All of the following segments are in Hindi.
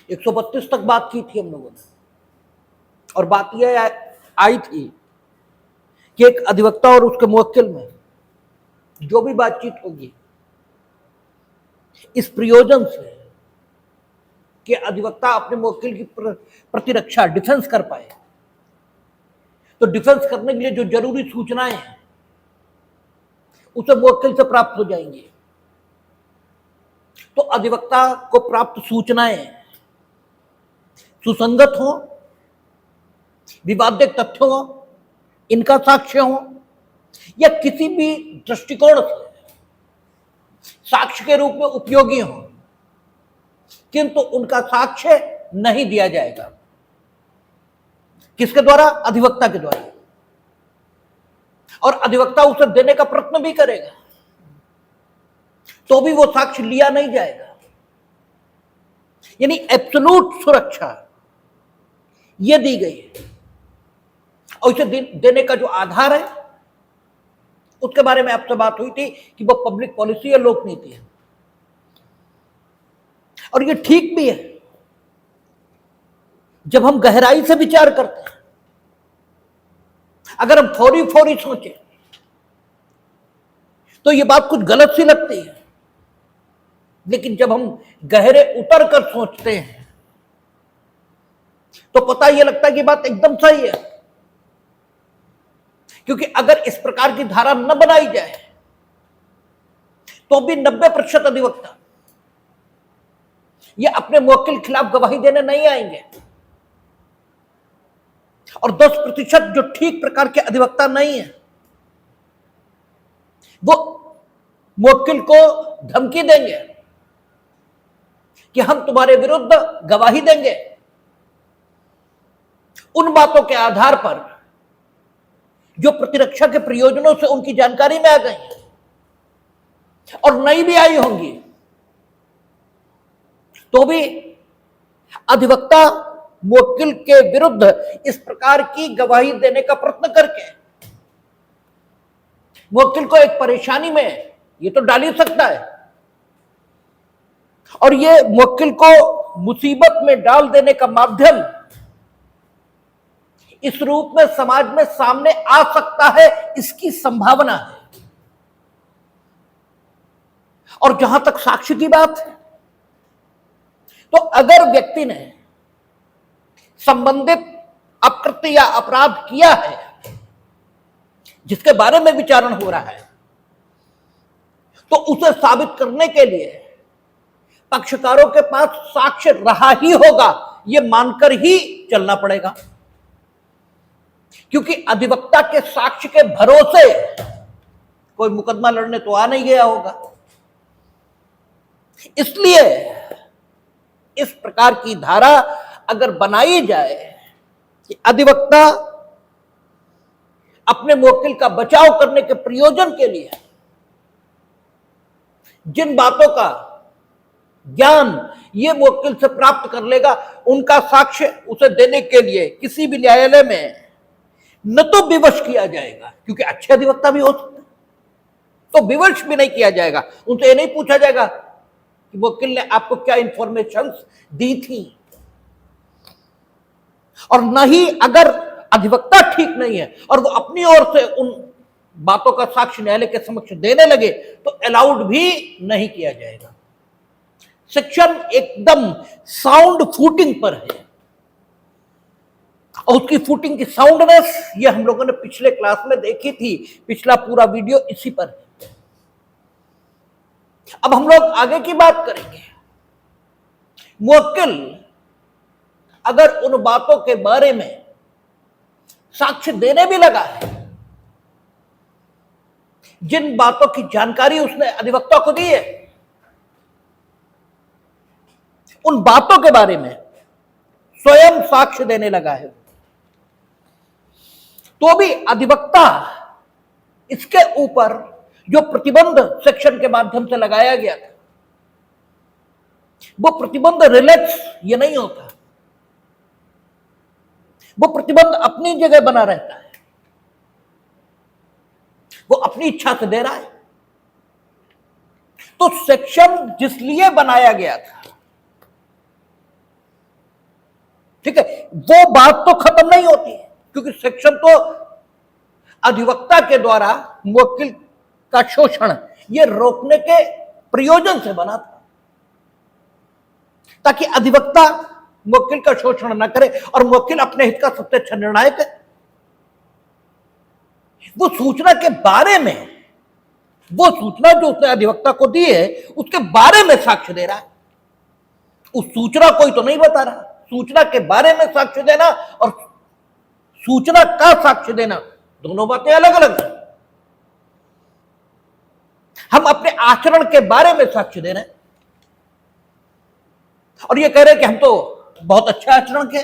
132 तक बात की थी हम लोगों ने, और बात यह आई थी कि एक अधिवक्ता और उसके मुवक्किल में जो भी बातचीत होगी इस प्रयोजन से कि अधिवक्ता अपने मुवक्किल की प्रतिरक्षा, डिफेंस कर पाए, तो डिफेंस करने के लिए जो जरूरी सूचनाएं हैं उसे मुवक्किल से प्राप्त हो जाएंगी। तो अधिवक्ता को प्राप्त सूचनाएं सुसंगत हो, विवादित तथ्य हो, इनका साक्ष्य हो, या किसी भी दृष्टिकोण से साक्ष्य के रूप में उपयोगी हो, किंतु उनका साक्ष्य नहीं दिया जाएगा। किसके द्वारा? अधिवक्ता के द्वारा। और अधिवक्ता उसे देने का प्रयत्न भी करेगा तो भी वो साक्ष्य लिया नहीं जाएगा। यानी एब्सोल्यूट सुरक्षा ये दी गई है। और इसे देने का जो आधार है उसके बारे में आपसे बात हुई थी कि वो पब्लिक पॉलिसी या लोक नीति है, और ये ठीक भी है। जब हम गहराई से विचार करते हैं, अगर हम फौरी फौरी सोचें तो ये बात कुछ गलत सी लगती है, लेकिन जब हम गहरे उतर कर सोचते हैं तो पता यह लगता है कि बात एकदम सही है। क्योंकि अगर इस प्रकार की धारा न बनाई जाए तो भी 90% अधिवक्ता ये अपने मुवक्किल खिलाफ गवाही देने नहीं आएंगे, और 10% जो ठीक प्रकार के अधिवक्ता नहीं है वो मुवक्किल को धमकी देंगे कि हम तुम्हारे विरुद्ध गवाही देंगे उन बातों के आधार पर जो प्रतिरक्षा के प्रयोजनों से उनकी जानकारी में आ गई और नहीं भी आई होंगी, तो भी अधिवक्ता मुवक्किल के विरुद्ध इस प्रकार की गवाही देने का प्रयत्न करके मुवक्किल को एक परेशानी में ये तो डाल ही सकता है, और ये मुवक्किल को मुसीबत में डाल देने का माध्यम इस रूप में समाज में सामने आ सकता है, इसकी संभावना है। और जहां तक साक्ष्य की बात है, तो अगर व्यक्ति ने संबंधित अपकृत्य या अपराध किया है जिसके बारे में विचारण हो रहा है, तो उसे साबित करने के लिए पक्षकारों के पास साक्ष्य रहा ही होगा, यह मानकर ही चलना पड़ेगा। क्योंकि अधिवक्ता के साक्ष्य के भरोसे कोई मुकदमा लड़ने तो आ नहीं गया होगा। इसलिए इस प्रकार की धारा अगर बनाई जाए कि अधिवक्ता अपने मुवक्किल का बचाव करने के प्रयोजन के लिए जिन बातों का ज्ञान ये मुवक्किल से प्राप्त कर लेगा, उनका साक्ष्य उसे देने के लिए किसी भी न्यायालय में न तो विवश किया जाएगा, क्योंकि अच्छे अधिवक्ता भी हो सकते हैं, तो विवश भी नहीं किया जाएगा। उनसे ये नहीं पूछा जाएगा कि मुवक्किल ने आपको क्या इंफॉर्मेशन दी थी, और न ही अगर अधिवक्ता ठीक नहीं है और वो अपनी ओर से उन बातों का साक्ष्य न्यायालय के समक्ष देने लगे तो अलाउड भी नहीं किया जाएगा। सेक्शन एकदम साउंड फूटिंग पर है, और उसकी फूटिंग की साउंडनेस ये हम लोगों ने पिछले क्लास में देखी थी, पिछला पूरा वीडियो इसी पर है। अब हम लोग आगे की बात करेंगे। मुवक्किल अगर उन बातों के बारे में साक्ष्य देने भी लगा है जिन बातों की जानकारी उसने अधिवक्ता को दी है, उन बातों के बारे में स्वयं साक्ष्य देने लगा है, तो भी अधिवक्ता इसके ऊपर जो प्रतिबंध सेक्शन के माध्यम से लगाया गया था वो प्रतिबंध रिलैक्स ये नहीं होता, वो प्रतिबंध अपनी जगह बना रहता है, वो अपनी इच्छा से दे रहा है। तो सेक्शन जिस लिए बनाया गया था वो बात तो खत्म नहीं होती है, क्योंकि सेक्शन तो अधिवक्ता के द्वारा मुवक्किल का शोषण ये रोकने के प्रयोजन से बना था, ताकि अधिवक्ता मुवक्किल का शोषण न करे और मुवक्किल अपने हित का सबसे अच्छा निर्णय करे। वो सूचना के बारे में, वो सूचना जो उसने अधिवक्ता को दी है उसके बारे में साक्ष्य दे रहा है, उस सूचना कोई तो नहीं बता रहा। सूचना के बारे में साक्ष्य देना और सूचना का साक्ष्य देना दोनों बातें अलग अलग हैं। हम अपने आचरण के बारे में साक्ष्य दे रहे हैं और ये कह रहे हैं कि हम तो बहुत अच्छे आचरण के,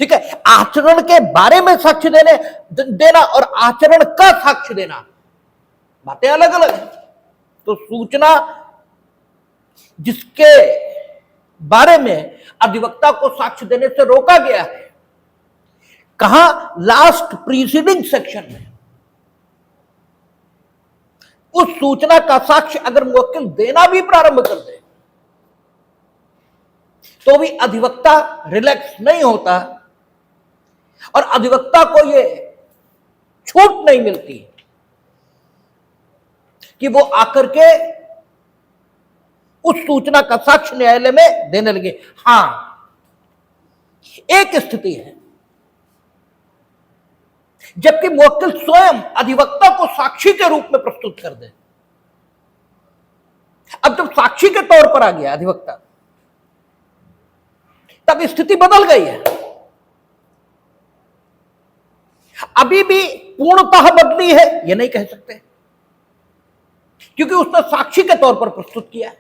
ठीक है। आचरण के बारे में साक्ष्य देना और आचरण का साक्ष्य देना बातें अलग अलग हैं। तो सूचना जिसके बारे में अधिवक्ता को साक्ष्य देने से रोका गया है, कहां? लास्ट प्रीसीडिंग सेक्शन में। उस सूचना का साक्ष्य अगर मुवक्किल देना भी प्रारंभ कर दे तो भी अधिवक्ता रिलैक्स नहीं होता और अधिवक्ता को यह छूट नहीं मिलती कि वो आकर के उस सूचना का साक्ष्य न्यायालय में देने लगे। हां, एक स्थिति है जबकि मुवक्किल स्वयं अधिवक्ता को साक्षी के रूप में प्रस्तुत कर दे। अब जब साक्षी के तौर पर आ गया अधिवक्ता, तब स्थिति बदल गई है। अभी भी पूर्णतः बदली है यह नहीं कह सकते, क्योंकि उसने साक्षी के तौर पर प्रस्तुत किया है।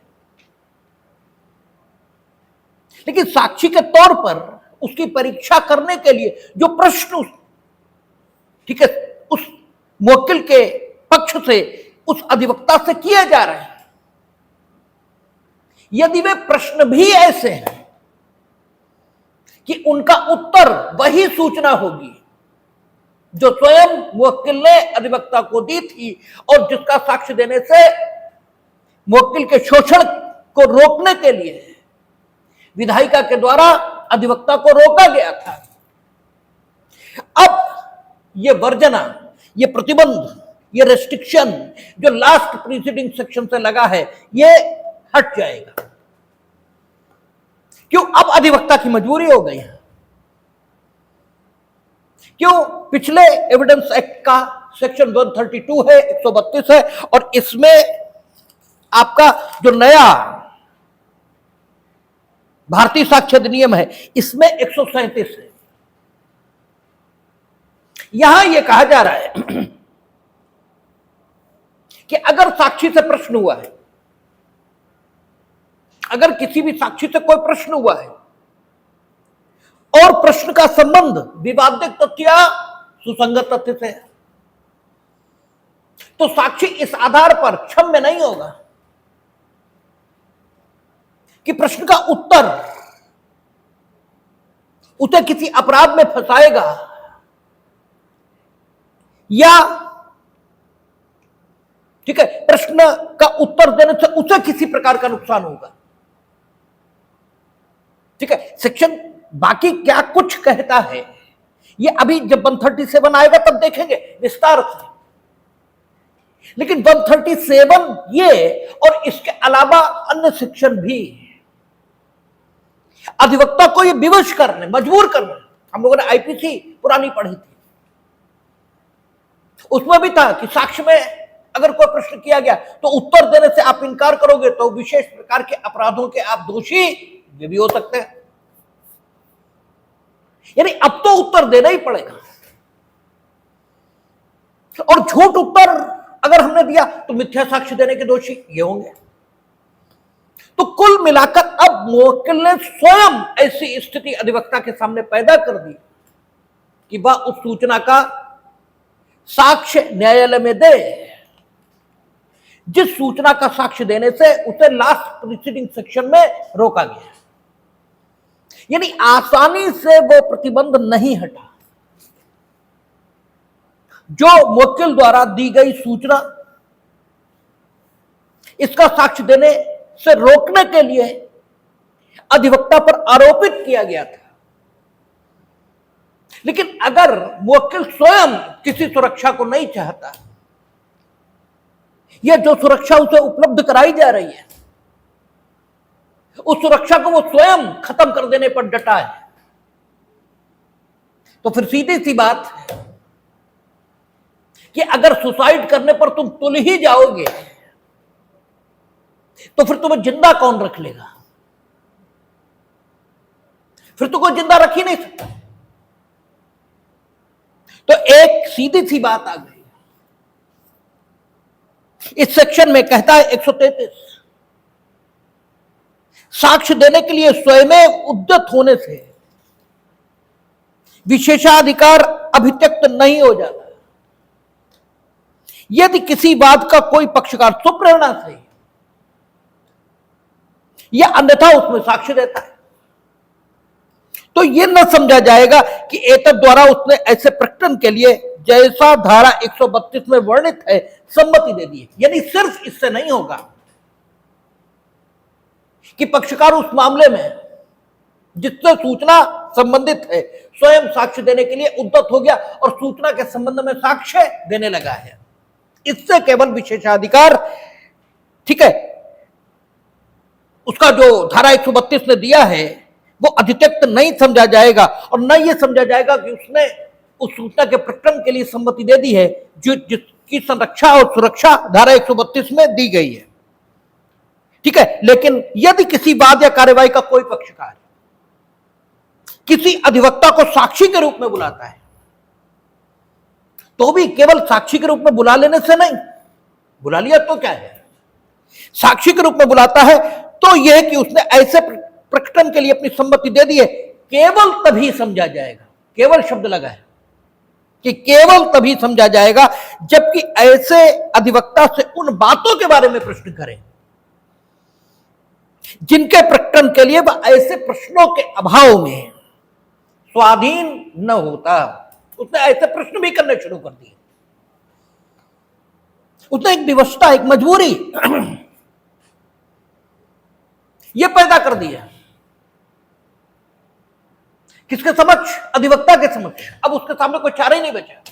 लेकिन साक्षी के तौर पर उसकी परीक्षा करने के लिए जो प्रश्न, ठीक है, उस मुवक्किल के पक्ष से उस अधिवक्ता से किए जा रहे हैं, यदि वे प्रश्न भी ऐसे हैं कि उनका उत्तर वही सूचना होगी जो स्वयं मुवक्किल ने अधिवक्ता को दी थी और जिसका साक्ष्य देने से मुवक्किल के शोषण को रोकने के लिए विधायिका के द्वारा अधिवक्ता को रोका गया था, अब ये वर्जना, ये प्रतिबंध, ये रेस्ट्रिक्शन जो लास्ट प्रीसीडिंग सेक्शन से लगा है, ये हट जाएगा। क्यों? अब अधिवक्ता की मजबूरी हो गई है। क्यों? पिछले एविडेंस एक्ट का सेक्शन 132 है, 132 है और इसमें आपका जो नया भारतीय साक्ष्य अधिनियम है इसमें 137 है। यहां यह कहा जा रहा है कि अगर साक्षी से प्रश्न हुआ है, अगर किसी भी साक्षी से कोई प्रश्न हुआ है और प्रश्न का संबंध विवादित तथ्य या सुसंगत तथ्य से है, तो साक्षी इस आधार पर क्षम्य नहीं होगा कि प्रश्न का उत्तर उसे किसी अपराध में फंसाएगा या, ठीक है, प्रश्न का उत्तर देने से उसे किसी प्रकार का नुकसान होगा। ठीक है, सेक्शन बाकी क्या कुछ कहता है ये अभी जब 137 आएगा तब देखेंगे विस्तार से। लेकिन 137 ये और इसके अलावा अन्य सेक्शन भी अधिवक्ता को ये विवश करने, मजबूर करने। हम लोगों ने आईपीसी पुरानी पढ़ी थी, उसमें भी था कि साक्ष्य में अगर कोई प्रश्न किया गया तो उत्तर देने से आप इनकार करोगे तो विशेष प्रकार के अपराधों के आप दोषी ये भी हो सकते हैं। यानी अब तो उत्तर देना ही पड़ेगा और झूठ उत्तर अगर हमने दिया तो मिथ्या साक्ष्य देने के दोषी ये होंगे। तो कुल मिलाकर अब मुवक्किल ने स्वयं ऐसी स्थिति अधिवक्ता के सामने पैदा कर दी कि वह उस सूचना का साक्ष्य न्यायालय में दे जिस सूचना का साक्ष्य देने से उसे लास्ट प्रीसीडिंग सेक्शन में रोका गया। यानी आसानी से वो प्रतिबंध नहीं हटा। जो मुवक्किल द्वारा दी गई सूचना इसका साक्ष्य देने से रोकने के लिए अधिवक्ता पर आरोपित किया गया था। लेकिन अगर मुवक्किल स्वयं किसी सुरक्षा को नहीं चाहता, या जो सुरक्षा उसे उपलब्ध कराई जा रही है उस सुरक्षा को वो स्वयं खत्म कर देने पर डटा है, तो फिर सीधी सी बात है कि अगर सुसाइड करने पर तुम तुल ही जाओगे तो फिर तुम्हें जिंदा कौन रख लेगा? फिर तो कोई जिंदा रख ही नहीं सकता। तो एक सीधी सी बात आ गई। इस सेक्शन में कहता है 133, साक्ष्य देने के लिए स्वयं उद्यत होने से विशेषाधिकार अभित्यक्त नहीं हो जाता यदि किसी बात का कोई पक्षकार स्वप्रेरणा से या अन्यथा उसमें साक्ष्य देता है, तो यह न समझा जाएगा कि एतद द्वारा उसने ऐसे प्रकटन के लिए जैसा धारा 132 में वर्णित है सम्मति दे दी है। यानी सिर्फ इससे नहीं होगा कि पक्षकार उस मामले में जिससे सूचना संबंधित है स्वयं साक्ष्य देने के लिए उद्यत हो गया और सूचना के संबंध में साक्ष्य देने लगा है। इससे केवल विशेषाधिकार, ठीक है, उसका जो धारा 132 ने दिया है वो अधित्यक्त नहीं समझा जाएगा और न ये समझा जाएगा कि उसने उस सूचना के प्रकटन के लिए सम्मति दे दी है जो जिसकी संरक्षा और सुरक्षा धारा 132 में दी गई है। ठीक है, लेकिन यदि किसी वाद या कार्यवाही का कोई पक्षकार किसी अधिवक्ता को साक्षी के रूप में बुलाता है तो भी केवल साक्षी के रूप में बुला लेने से नहीं, बुला लिया तो क्या है, साक्षी के रूप में बुलाता है तो यह कि उसने ऐसे प्रकटन के लिए अपनी सम्मति दे दी है, केवल तभी समझा जाएगा, केवल शब्द लगा है कि केवल तभी समझा जाएगा जबकि ऐसे अधिवक्ता से उन बातों के बारे में प्रश्न करें जिनके प्रकटन के लिए वह ऐसे प्रश्नों के अभाव में स्वाधीन न होता। उसने ऐसे प्रश्न भी करने शुरू कर दिए, उसने एक विवशता, एक मजबूरी यह पैदा कर दिया। किसके समक्ष? अधिवक्ता के समक्ष। अब उसके सामने कोई चारा ही नहीं बचा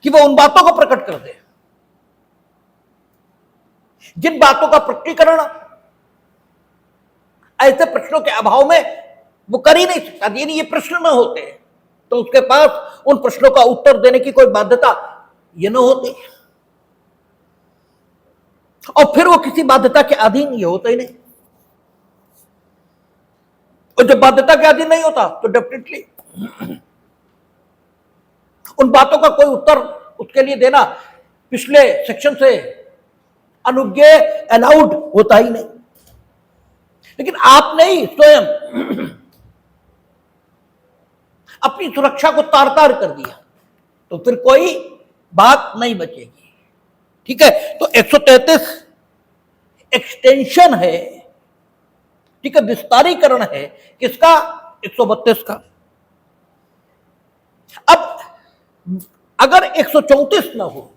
कि वह उन बातों को प्रकट कर दे जिन बातों का प्रकटीकरण ऐसे प्रश्नों के अभाव में वो कर ही नहीं सकता। यदि ये प्रश्न न होते तो उसके पास उन प्रश्नों का उत्तर देने की कोई बाध्यता ये न होती और फिर वो किसी बाध्यता के अधीन ये होता ही नहीं। और जब बाध्यता के अधीन नहीं होता तो डेफिनेटली उन बातों का कोई उत्तर उसके लिए देना पिछले सेक्शन से अनुज्ञेय, अलाउड होता ही नहीं। लेकिन आपने ही स्वयं अपनी सुरक्षा को तार तार कर दिया तो फिर कोई बात नहीं बचेगी। ठीक है, तो 133 एक्सटेंशन है, ठीक है, विस्तारीकरण है किसका? 132 का। अब अगर 134 ना हो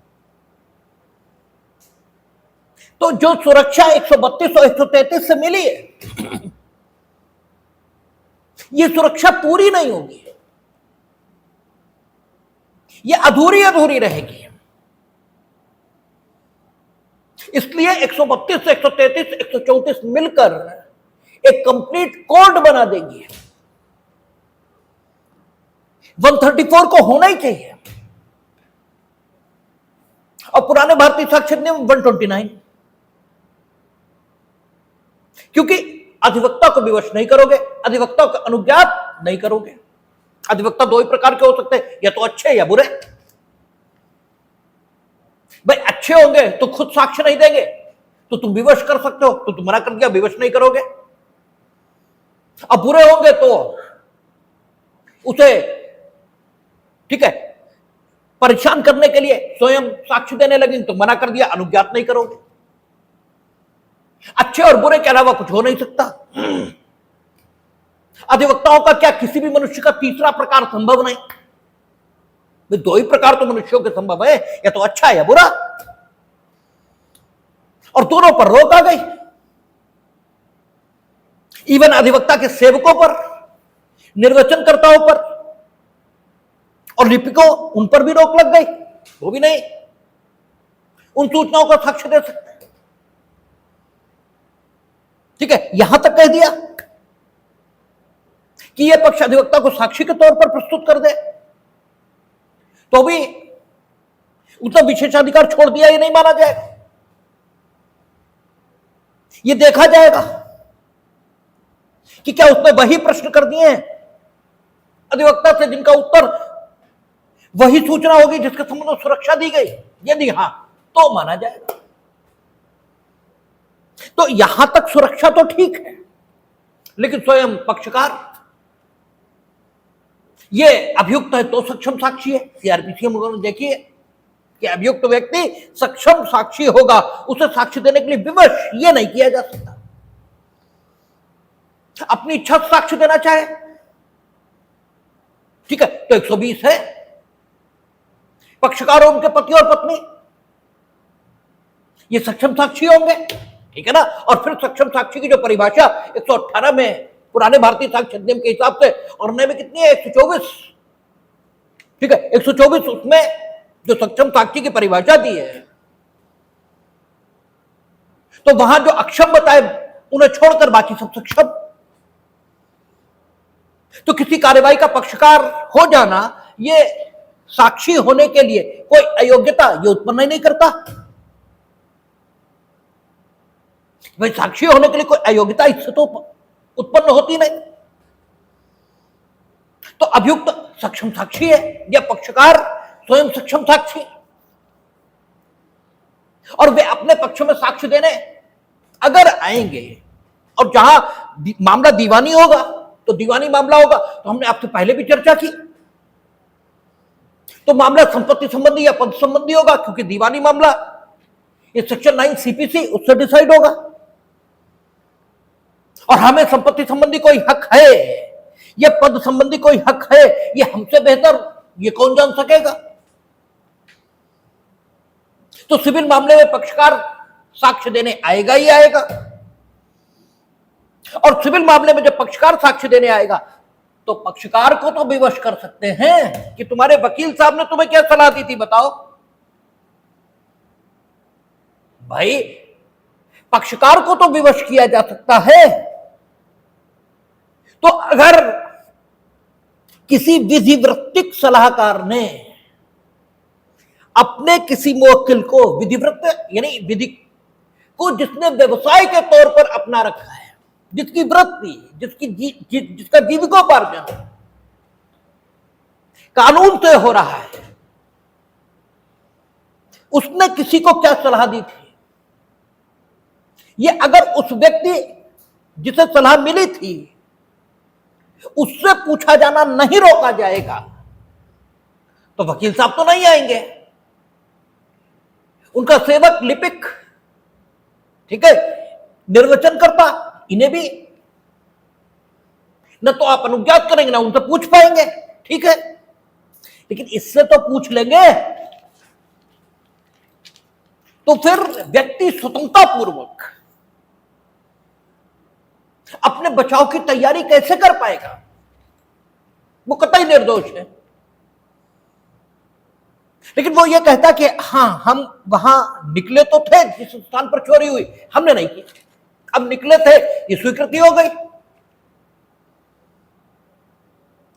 तो जो सुरक्षा 132 और 133 से मिली है ये सुरक्षा पूरी नहीं होगी, ये अधूरी अधूरी रहेगी। इसलिए 132 से 133 134 मिलकर एक कंप्लीट कोड बना देंगे। 134 को होना ही चाहिए और पुराने भारतीय साक्ष्य नियम 129, क्योंकि अधिवक्ता को विवश नहीं करोगे, अधिवक्ता को अनुज्ञात नहीं करोगे। अधिवक्ता दो ही प्रकार के हो सकते हैं, या तो अच्छे या बुरे। भाई अच्छे होंगे तो खुद साक्ष्य नहीं देंगे तो तुम विवश कर सकते हो, तो तुम मना कर दिया, विवश नहीं करोगे। अब बुरे होंगे तो उसे, ठीक है, परेशान करने के लिए स्वयं साक्ष्य देने लगे तो मना कर दिया, अनुज्ञात नहीं करोगे। अच्छे और बुरे के अलावा कुछ हो नहीं सकता। अधिवक्ताओं का क्या किसी भी मनुष्य का तीसरा प्रकार संभव नहीं? दो ही प्रकार तो मनुष्यों के संभव है, या तो अच्छा या बुरा, और दोनों पर रोक आ गई। इवन अधिवक्ता के सेवकों पर, निर्वचनकर्ताओं पर और लिपिकों, उन पर भी रोक लग गई। वो भी नहीं उन सूचनाओं का साक्ष्य दे सकते। ठीक है, यहां तक कह दिया कि यह पक्ष अधिवक्ता को साक्षी के तौर पर प्रस्तुत कर दे, तो भी उसका विशेषाधिकार छोड़ दिया, ये नहीं माना जाएगा। ये देखा जाएगा कि क्या उसने वही प्रश्न कर दिए हैं अधिवक्ता से जिनका उत्तर वही सूचना होगी जिसके संबंध में सुरक्षा दी गई। यदि हां तो माना जाएगा। तो यहां तक सुरक्षा तो ठीक है, लेकिन स्वयं पक्षकार ये अभियुक्त है तो सक्षम साक्षी है। सीआरपीसी में देखिए कि अभियुक्त व्यक्ति सक्षम साक्षी होगा, उसे साक्ष्य देने के लिए विवश ये नहीं किया जा सकता। अपनी इच्छा से साक्ष्य देना चाहे, ठीक है, तो 120 है। पक्षकार और उनके पति और पत्नी ये सक्षम साक्षी होंगे, ठीक है ना। और फिर सक्षम साक्षी की जो परिभाषा 118 में पुराने भारतीय साक्ष्य अधिनियम के हिसाब से, और नए में कितनी है, 124, ठीक है, 124, उसमें जो सक्षम साक्षी की परिभाषा दी है, तो वहां जो अक्षम बताए उन्हें छोड़कर बाकी सब सक्षम। तो किसी कार्यवाही का पक्षकार हो जाना ये साक्षी होने के लिए कोई अयोग्यता ये उत्पन्न नहीं करता। भाई साक्षी होने के लिए कोई अयोग्यता इससे तो उत्पन्न होती नहीं। तो अभियुक्त सक्षम साक्षी है या पक्षकार स्वयं सक्षम साक्षी, और वे अपने पक्ष में साक्ष्य देने अगर आएंगे, और जहां मामला दीवानी होगा तो दीवानी मामला होगा, तो हमने आपसे पहले भी चर्चा की, तो मामला संपत्ति संबंधी या पद संबंधी होगा, क्योंकि दीवानी मामला ये सेक्शन 9 सीपीसी उससे डिसाइड होगा। और हमें संपत्ति संबंधी कोई हक है या पद संबंधी कोई हक है, ये हमसे बेहतर ये कौन जान सकेगा। तो सिविल मामले में पक्षकार साक्ष्य देने आएगा ही आएगा, और सिविल मामले में जब पक्षकार साक्ष्य देने आएगा तो पक्षकार को तो विवश कर सकते हैं कि तुम्हारे वकील साहब ने तुम्हें क्या सलाह दी थी, बताओ। भाई पक्षकार को तो विवश किया जा सकता है। तो अगर किसी विधिवृत्तिक सलाहकार ने अपने किसी मुवक्किल को, विधिवृत्त यानी विधि को जिसने व्यवसाय के तौर पर अपना रखा है, जिसकी वृत्ति, जिसका जीविकोपार्जन कानून से हो रहा है, उसने किसी को क्या सलाह दी थी, ये अगर उस व्यक्ति जिसे सलाह मिली थी उससे पूछा जाना नहीं रोका जाएगा तो वकील साहब तो नहीं आएंगे, उनका सेवक, लिपिक, ठीक है, निर्वचनकर्ता, इन्हें भी न तो आप अनुज्ञात करेंगे ना उनसे पूछ पाएंगे, ठीक है। लेकिन इससे तो पूछ लेंगे, तो फिर व्यक्ति स्वतंत्रता पूर्वक अपने बचाव की तैयारी कैसे कर पाएगा, वो कतई निर्दोष है। लेकिन वो ये कहता कि हां हम वहां निकले तो थे जिस स्थान पर चोरी हुई, हमने नहीं की, अब निकले थे, ये स्वीकृति हो गई,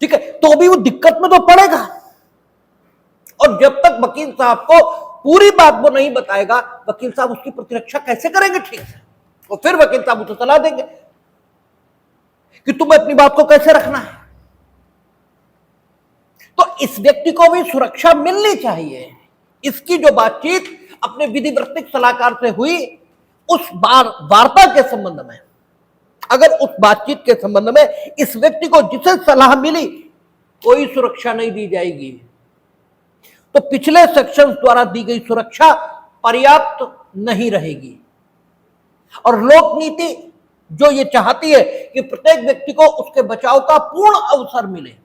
ठीक है, तो भी वो दिक्कत में तो पड़ेगा। और जब तक वकील साहब को पूरी बात वो नहीं बताएगा, वकील साहब उसकी प्रतिरक्षा कैसे करेंगे ठीक से। और फिर वकील साहब उसे सलाह देंगे कि तुम्हें अपनी बात को कैसे रखना है। तो इस व्यक्ति को भी सुरक्षा मिलनी चाहिए। इसकी जो बातचीत अपने विधिवृत्तिक सलाहकार से हुई, उस वार्ता के संबंध में, अगर उस बातचीत के संबंध में इस व्यक्ति को जिसे सलाह मिली कोई सुरक्षा नहीं दी जाएगी, तो पिछले सेक्शन द्वारा दी गई सुरक्षा पर्याप्त नहीं रहेगी। और लोक नीति जो ये चाहती है कि प्रत्येक व्यक्ति को उसके बचाव का पूर्ण अवसर मिले,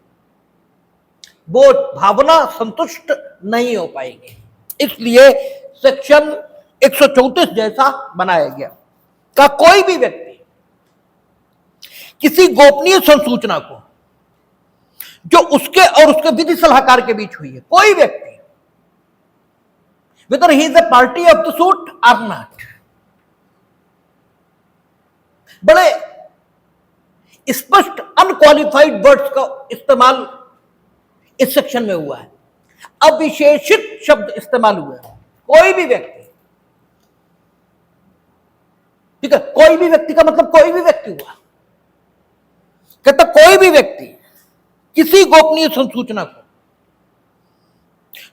वो भावना संतुष्ट नहीं हो पाएगी। इसलिए सेक्शन 134 जैसा बनाया गया का कोई भी व्यक्ति किसी गोपनीय संसूचना को जो उसके और उसके विधि सलाहकार के बीच हुई है, कोई व्यक्ति, whether he is a party of the suit or not, बड़े स्पष्ट अनक्वालिफाइड वर्ड्स का इस्तेमाल इस सेक्शन में हुआ है, अविशेषित शब्द इस्तेमाल हुए हैं। कोई भी व्यक्ति, ठीक है, कोई भी व्यक्ति का मतलब कोई भी व्यक्ति हुआ, कहता कोई भी व्यक्ति किसी गोपनीय संसूचना को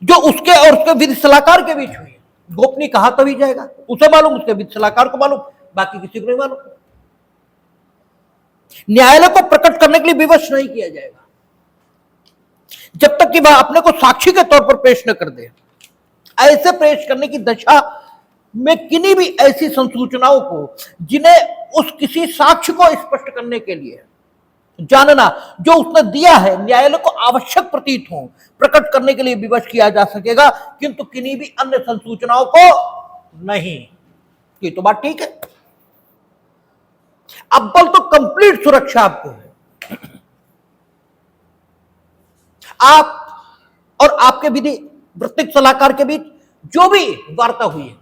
जो उसके और उसके विधि सलाहकार के बीच हुई है, गोपनीय कहा तभी जाएगा, उसे मालूम, उसके विधि सलाहकार को मालूम, बाकी किसी को नहीं मालूम, न्यायालय को प्रकट करने के लिए विवश नहीं किया जाएगा जब तक कि वह अपने को साक्षी के तौर पर पेश न कर दे। ऐसे पेश करने की दशा में किन्हीं भी ऐसी संसूचनाओं को जिन्हें उस किसी साक्ष्य को स्पष्ट करने के लिए जानना जो उसने दिया है न्यायालय को आवश्यक प्रतीत हो, प्रकट करने के लिए विवश किया जा सकेगा, किंतु किन्हीं भी अन्य संसूचनाओं को नहीं। ये तो बात ठीक है। अव्वल तो कंप्लीट सुरक्षा आपको है, आप और आपके विधि वृत्तिक सलाहकार के बीच जो भी वार्ता हुई है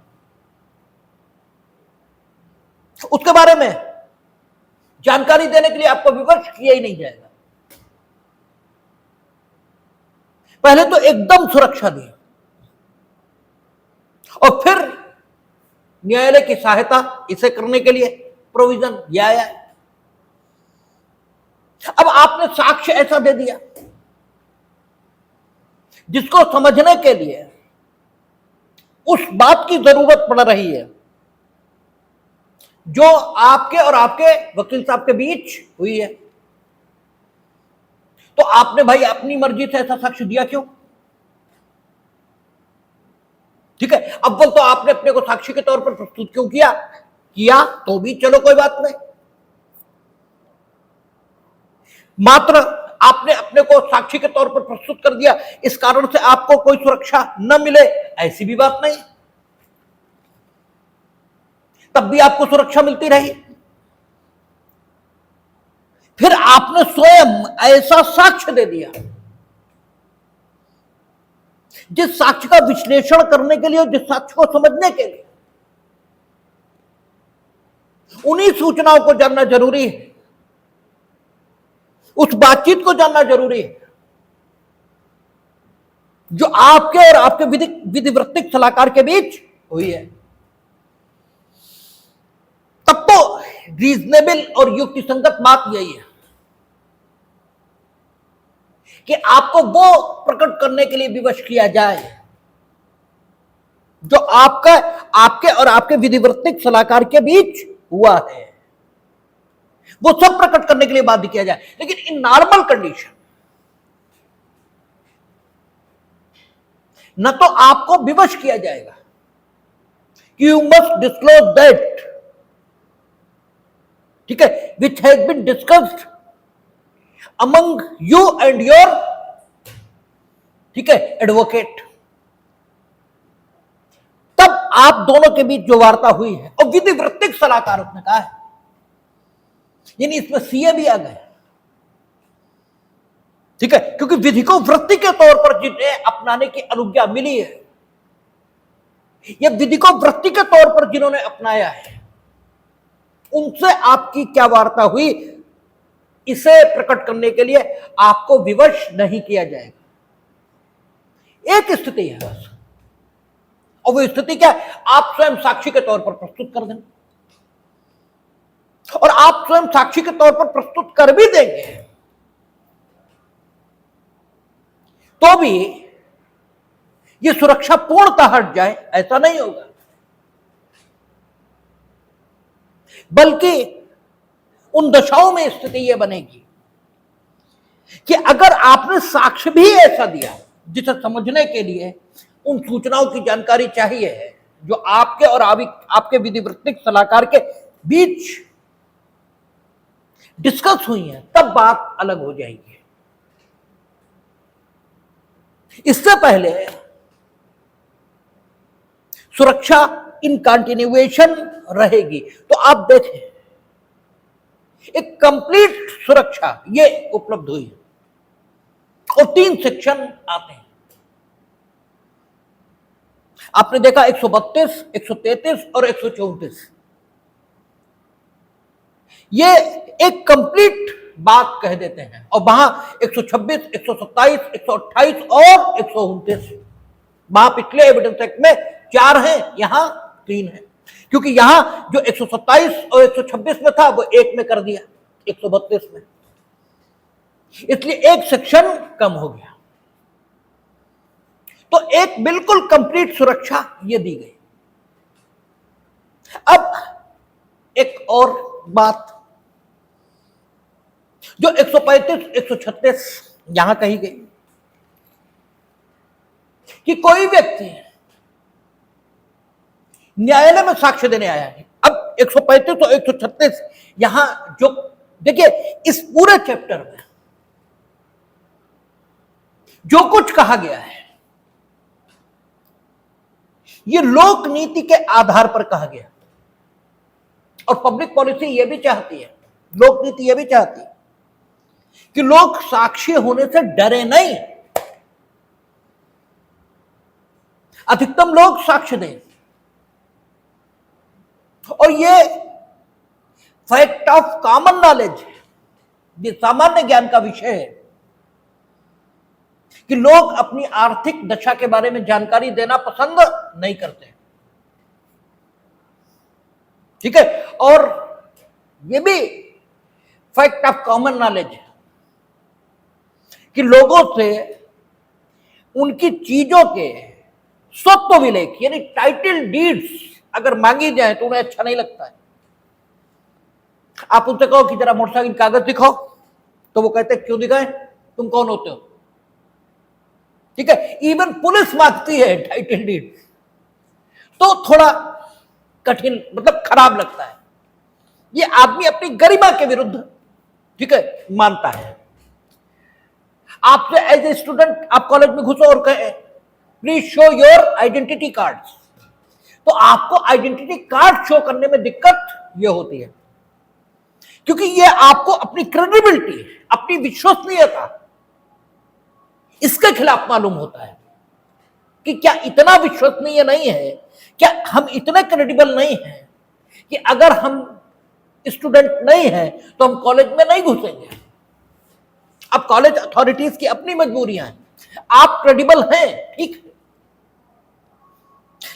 उसके बारे में जानकारी देने के लिए आपको विवश किया ही नहीं जाएगा। पहले तो एकदम सुरक्षा दी और फिर न्यायालय की सहायता इसे करने के लिए प्रोविजन यह आया। अब आपने साक्ष्य ऐसा दे दिया जिसको समझने के लिए उस बात की जरूरत पड़ रही है जो आपके और आपके वकील साहब के बीच हुई है। तो आपने भाई अपनी मर्जी से ऐसा साक्ष्य दिया क्यों? ठीक है, अव्वल तो आपने अपने को साक्षी के तौर पर प्रस्तुत क्यों किया तो भी चलो कोई बात नहीं, मात्र आपने अपने को साक्षी के तौर पर प्रस्तुत कर दिया, इस कारण से आपको कोई सुरक्षा न मिले, ऐसी भी बात नहीं, तब भी आपको सुरक्षा मिलती रही। फिर आपने स्वयं ऐसा साक्ष्य दे दिया जिस साक्ष्य का विश्लेषण करने के लिए और जिस साक्ष्य को समझने के लिए उन्हीं सूचनाओं को जानना जरूरी है, उस बातचीत को जानना जरूरी है जो आपके और आपके विधिवृत्तिक सलाहकार के बीच हुई है। तब तो रीजनेबल और युक्तिसंगत बात यही है कि आपको वो प्रकट करने के लिए विवश किया जाए जो आपके और आपके विधिवृत्तिक सलाहकार के बीच हुआ है, वो सब प्रकट करने के लिए बाध्य किया जाए। लेकिन इन नॉर्मल कंडीशन न तो आपको विवश किया जाएगा कि यू मस्ट डिस्क्लोज दैट, ठीक है, which has been discussed among you and your, ठीक है, एडवोकेट। तब आप दोनों के बीच जो वार्ता हुई है और विधिवृत्तिक सलाहकार उसने कहा है, यानी इसमें सीए भी आ गए, ठीक है, क्योंकि विधि को वृत्ति के तौर पर जिन्हें अपनाने की अनुज्ञा मिली है, या विधि को वृत्ति के तौर पर जिन्होंने अपनाया है, उनसे आपकी क्या वार्ता हुई, इसे प्रकट करने के लिए आपको विवश नहीं किया जाएगा। एक स्थिति है बस, और वो स्थिति क्या है, आप स्वयं साक्षी के तौर पर प्रस्तुत कर दें, और आप स्वयं साक्षी के तौर पर प्रस्तुत कर भी देंगे तो भी ये सुरक्षा पूर्णतः हट जाए ऐसा नहीं होगा, बल्कि उन दशाओं में स्थिति यह बनेगी कि अगर आपने साक्ष्य भी ऐसा दिया जिसे समझने के लिए उन सूचनाओं की जानकारी चाहिए है जो आपके और आपके विधिवृत्तिक सलाहकार के बीच डिस्कस हुई है, तब बात अलग हो जाएगी। इससे पहले सुरक्षा इन कंटिन्यूएशन रहेगी। तो आप देखें एक कंप्लीट सुरक्षा ये उपलब्ध हुई है। और 3 सेक्शन आते हैं। आपने देखा 132, 133 और 134, ये एक कंप्लीट बात कह देते हैं। और वहां 126, 127, 128 और 129, वहां पिछले एविडेंस एक्ट में 4 हैं, यहां 3 है। क्योंकि यहां जो 127 और 126 में था वो 1 में कर दिया 132 में, इसलिए एक सेक्शन कम हो गया। तो एक बिल्कुल कंप्लीट सुरक्षा ये दी गई। अब एक और बात जो 135, 136 यहां कही गई कि कोई व्यक्ति न्यायालय में साक्ष्य देने आया है। अब 135 और 136 यहां जो देखिए, इस पूरे चैप्टर में जो कुछ कहा गया है ये लोक नीति के आधार पर कहा गया। और पब्लिक पॉलिसी यह भी चाहती है, लोक नीति यह भी चाहती है कि लोग साक्षी होने से डरे नहीं, अधिकतम लोग साक्ष्य दें। और ये फैक्ट ऑफ कॉमन नॉलेज, ये सामान्य ज्ञान का विषय है कि लोग अपनी आर्थिक दशा के बारे में जानकारी देना पसंद नहीं करते। ठीक है, और ये भी फैक्ट ऑफ कॉमन नॉलेज है कि लोगों से उनकी चीजों के स्वत्व विलेख यानी टाइटल डीड्स अगर मांगी जाए तो उन्हें अच्छा नहीं लगता है। आप उनसे कहो कि जरा मोटरसाइकिल कागज दिखाओ, तो वो कहते हैं क्यों दिखाएं, तुम कौन होते हो। ठीक है, इवन पुलिस मांगती है टाइटल डीड तो थोड़ा कठिन, मतलब खराब लगता है। ये आदमी अपनी गरिमा के विरुद्ध, ठीक है, मानता है। आपसे एज ए स्टूडेंट आप कॉलेज में घुसो और कहे please show your identity cards, तो आपको आइडेंटिटी कार्ड शो करने में दिक्कत ये होती है क्योंकि ये आपको अपनी क्रेडिबिलिटी, अपनी विश्वसनीयता इसके खिलाफ मालूम होता है कि क्या इतना विश्वसनीय नहीं है, क्या हम इतने क्रेडिबल नहीं हैं कि अगर हम स्टूडेंट नहीं हैं तो हम कॉलेज में नहीं घुसेंगे। अब कॉलेज अथॉरिटीज की अपनी मजबूरियां हैं, आप क्रेडिबल हैं ठीक है,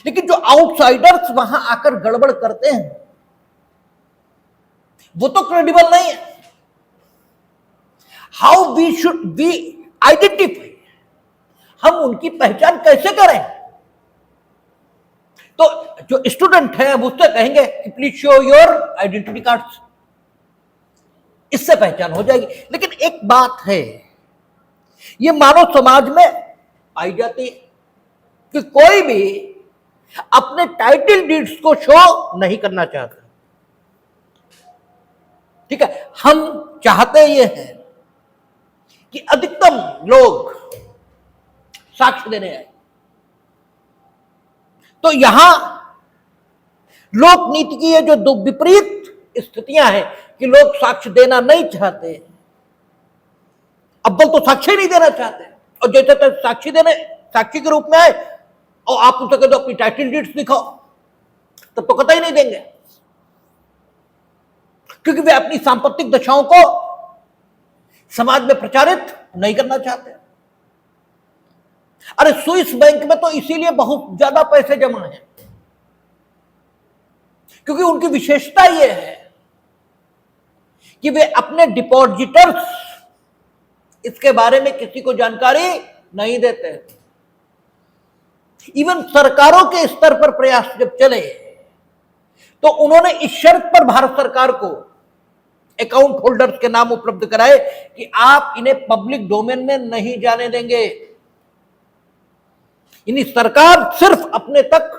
लेकिन जो आउटसाइडर्स वहां आकर गड़बड़ करते हैं वो तो क्रेडिबल नहीं है। How we should be identify, हम उनकी पहचान कैसे करें। तो जो स्टूडेंट है वो उससे कहेंगे कि please show your identity cards, इससे पहचान हो जाएगी। लेकिन एक बात है, ये मानव समाज में पाई जाती है कि कोई भी अपने टाइटल डीड्स को शो नहीं करना चाहता। ठीक है, हम चाहते ये हैं कि अधिकतम लोग साक्ष्य देने आए। तो यहां लोक नीति की ये जो दो विपरीत स्थितियां हैं कि लोग साक्ष्य देना नहीं चाहते, अव्वल तो साक्ष्य नहीं देना चाहते, और जैसे साक्षी देने साक्षी के रूप में आए और आप उनसे कह दो अपनी टाइटल डीड्स दिखाओ, तब तो कतई नहीं देंगे क्योंकि वे अपनी सांपत्तिक दशाओं को समाज में प्रचारित नहीं करना चाहते। अरे स्विस बैंक में तो इसीलिए बहुत ज्यादा पैसे जमा हैं क्योंकि उनकी विशेषता यह है कि वे अपने डिपॉजिटर्स इसके बारे में किसी को जानकारी नहीं देते। इवन सरकारों के स्तर पर प्रयास जब चले तो उन्होंने इस शर्त पर भारत सरकार को अकाउंट होल्डर्स के नाम उपलब्ध कराए कि आप इन्हें पब्लिक डोमेन में नहीं जाने देंगे। यानी सरकार सिर्फ अपने तक,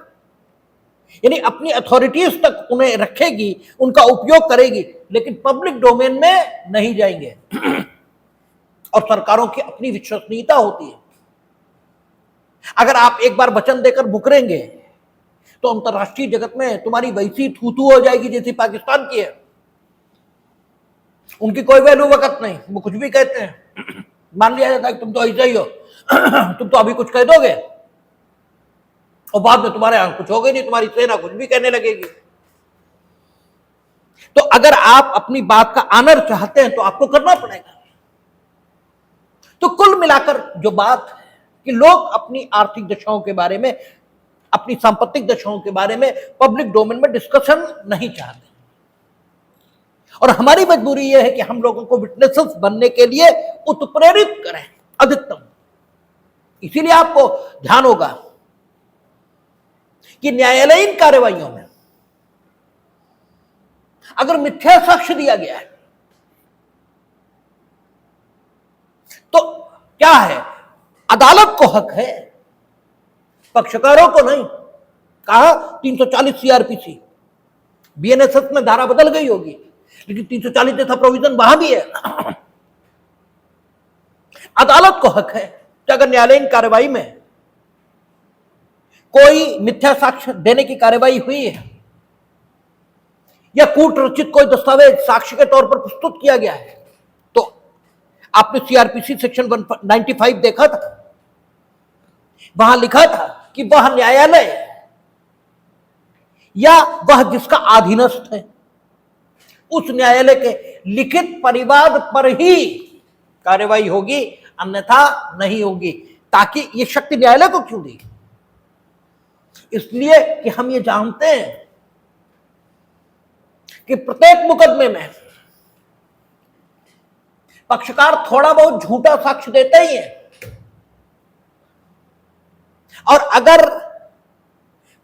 यानी अपनी अथॉरिटीज तक उन्हें रखेगी, उनका उपयोग करेगी, लेकिन पब्लिक डोमेन में नहीं जाएंगे। और सरकारों की अपनी विश्वसनीयता होती है। अगर आप एक बार वचन देकर मुकरेंगे तो अंतरराष्ट्रीय जगत में तुम्हारी वैसी थू थू हो जाएगी जैसी पाकिस्तान की है। उनकी कोई वैल्यू वक्त नहीं, वो कुछ भी कहते हैं, मान लिया जाता है कि तुम तो ऐसा ही हो, तुम तो अभी कुछ कह दोगे और बाद में तुम्हारे यहां कुछ होगा नहीं, तुम्हारी सेना कुछ भी कहने लगेगी। तो अगर आप अपनी बात का आनर चाहते हैं तो आपको करना पड़ेगा। तो कुल मिलाकर जो बात है कि लोग अपनी आर्थिक दशाओं के बारे में, अपनी सांपत्तिक दशाओं के बारे में पब्लिक डोमेन में डिस्कशन नहीं चाहते, और हमारी मजबूरी यह है कि हम लोगों को विटनेसेस बनने के लिए उत्प्रेरित करें अधिकतम। इसीलिए आपको ध्यान होगा कि न्यायालयीन कार्रवाइयों में अगर मिथ्या साक्ष्य दिया गया है तो क्या है, अदालत को हक है, पक्षकारों को नहीं। कहा 340 सीआरपीसी, बीएनएसएस में धारा बदल गई होगी, लेकिन 340 जैसा प्रोविजन वहां भी है। अदालत को हक है कि अगर न्यायालयीन कार्रवाई में कोई मिथ्या साक्ष्य देने की कार्रवाई हुई है या कूट रचित कोई दस्तावेज साक्ष्य के तौर पर प्रस्तुत किया गया है, तो आपने सीआरपीसी सेक्शन 195 देखा था, वहां लिखा था कि वह न्यायालय या वह जिसका अधीनस्थ है उस न्यायालय के लिखित परिवाद पर ही कार्रवाई होगी, अन्यथा नहीं होगी। ताकि ये शक्ति न्यायालय को क्यों दी? इसलिए कि हम ये जानते हैं कि प्रत्येक मुकदमे में पक्षकार थोड़ा बहुत झूठा साक्ष्य देते ही है, और अगर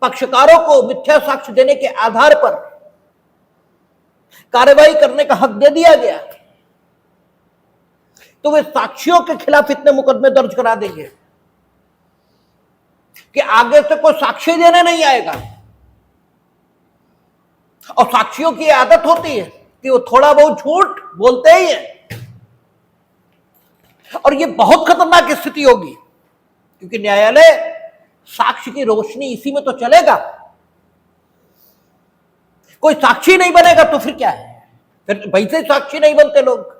पक्षकारों को मिथ्या साक्ष्य देने के आधार पर कार्रवाई करने का हक दे दिया गया तो वे साक्षियों के खिलाफ इतने मुकदमे दर्ज करा देंगे कि आगे से कोई साक्ष्य देने नहीं आएगा। और साक्षियों की आदत होती है कि वो थोड़ा बहुत झूठ बोलते ही हैं, और ये बहुत खतरनाक स्थिति होगी, क्योंकि न्यायालय साक्ष्य की रोशनी इसी में तो चलेगा। कोई साक्षी नहीं बनेगा तो फिर क्या है, फिर वैसे साक्षी नहीं बनते लोग,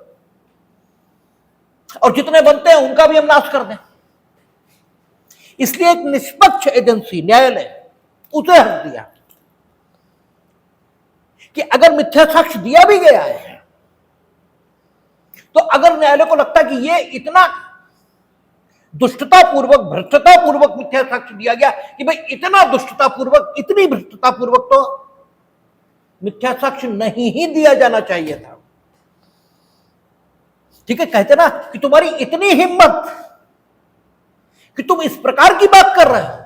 और जितने बनते हैं उनका भी हम नाश कर दें। इसलिए एक निष्पक्ष एजेंसी न्यायालय उसे हक दिया कि अगर मिथ्या साक्ष्य दिया भी गया है तो अगर न्यायालय को लगता है कि ये इतना दुष्टतापूर्वक, भ्रष्टतापूर्वक मिथ्या साक्ष्य दिया गया कि भाई इतना दुष्टतापूर्वक, इतनी भ्रष्टतापूर्वक तो मिथ्या साक्ष्य नहीं ही दिया जाना चाहिए था। ठीक है, कहते ना कि तुम्हारी इतनी हिम्मत कि तुम इस प्रकार की बात कर रहे हो,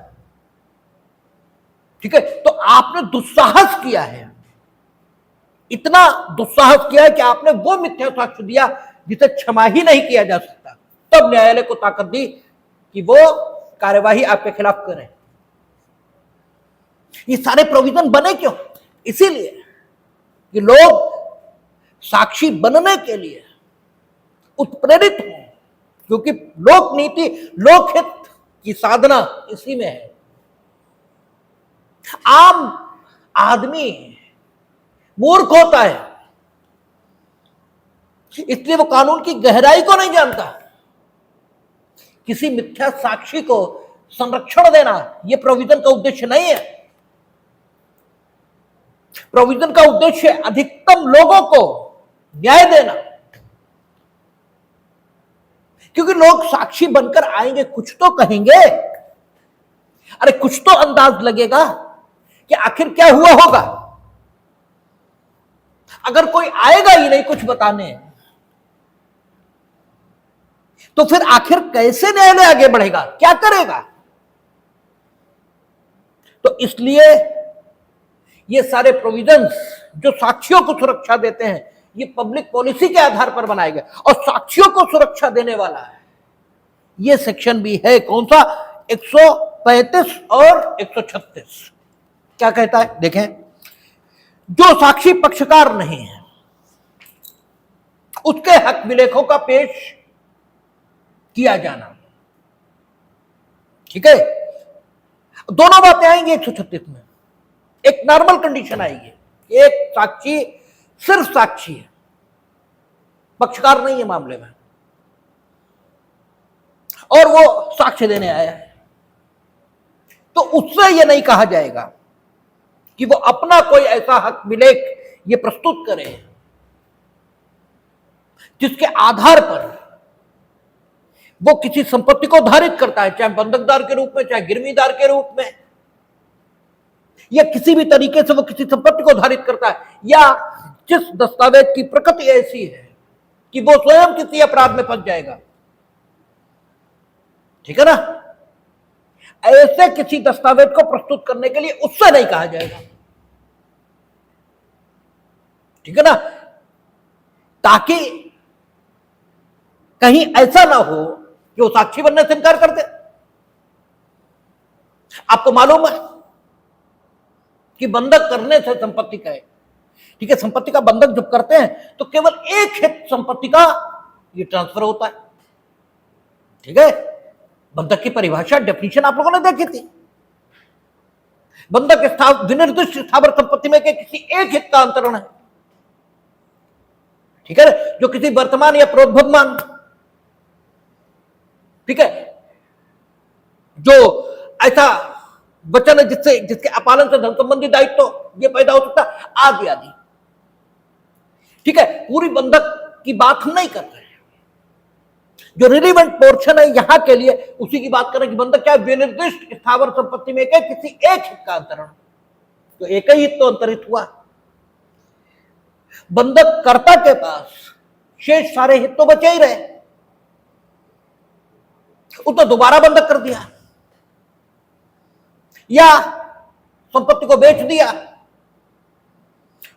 ठीक है, तो आपने दुस्साहस किया है, इतना दुस्साहस किया है कि आपने वो मिथ्या साक्ष्य दिया जिसे क्षमा ही नहीं किया जा सकता। तब न्यायालय को ताकत दी कि वो कार्यवाही आपके खिलाफ करे। ये सारे प्रोविजन बने क्यों? इसीलिए कि लोग साक्षी बनने के लिए उत्प्रेरित हों, क्योंकि लोक नीति, लोकहित की साधना इसी में है। आम आदमी मूर्ख होता है, इसलिए वो कानून की गहराई को नहीं जानता। किसी मिथ्या साक्षी को संरक्षण देना यह प्रोविजन का उद्देश्य नहीं है। प्रोविजन का उद्देश्य अधिकतम लोगों को न्याय देना, क्योंकि लोग साक्षी बनकर आएंगे, कुछ तो कहेंगे, अरे कुछ तो अंदाज लगेगा कि आखिर क्या हुआ होगा। अगर कोई आएगा ही नहीं कुछ बताने, तो फिर आखिर कैसे न्यायालय आगे बढ़ेगा, क्या करेगा? तो इसलिए ये सारे प्रोविजंस जो साक्षियों को सुरक्षा देते हैं, ये पब्लिक पॉलिसी के आधार पर बनाए गए, और साक्षियों को सुरक्षा देने वाला है ये सेक्शन भी है। कौन सा? 135 और 136। क्या कहता है देखें, जो साक्षी पक्षकार नहीं है उसके हक विलेखों का पेश किया जाना। ठीक है, दोनों बातें आएंगी 136 में। एक नॉर्मल कंडीशन आएगी, एक साक्षी सिर्फ साक्षी है, पक्षकार नहीं है मामले में, और वो साक्ष्य देने आया है, तो उससे ये नहीं कहा जाएगा कि वो अपना कोई ऐसा हक विलेख ये प्रस्तुत करे जिसके आधार पर वो किसी संपत्ति को धारित करता है, चाहे बंधकदार के रूप में, चाहे गिरवीदार के रूप में, या किसी भी तरीके से वो किसी संपत्ति को धारित करता है, या जिस दस्तावेज की प्रकृति ऐसी है कि वो स्वयं किसी अपराध में फंस जाएगा। ठीक है ना? ऐसे किसी दस्तावेज को प्रस्तुत करने के लिए उससे नहीं कहा जाएगा। ठीक है ना? ताकि कहीं ऐसा ना हो कि वो साक्षी बनने से इनकार कर दे। आपको मालूम है कि बंधक करने से संपत्ति का है, ठीक है, संपत्ति का बंधक जब करते हैं तो केवल एक हित संपत्ति का ये ट्रांसफर होता है। ठीक है? बंधक की परिभाषा, डेफिनेशन आप लोगों ने देखी थी। बंधक विनिर्दिष्ट स्थावर संपत्ति में के किसी एक हित का अंतरण है। ठीक है? जो किसी वर्तमान या प्रोद्भवमान, ठीक है, जो ऐसा वचन है जिसके अपालन से धन संबंधी दायित्व ये पैदा हो सकता है, आदि आदि। ठीक है? पूरी बंधक की बात हम नहीं कर रहे हैं, जो रिलेवेंट पोर्शन है यहां के लिए उसी की बात करें कि बंधक क्या है? विनिर्दिष्ट स्थावर संपत्ति में के किसी एक हित का अंतरण। तो एक ही हित तो अंतरित हुआ। बंधक कर्ता के पास शेष सारे हित तो बचे ही रहे, उसने दोबारा बंधक कर दिया या संपत्ति को बेच दिया,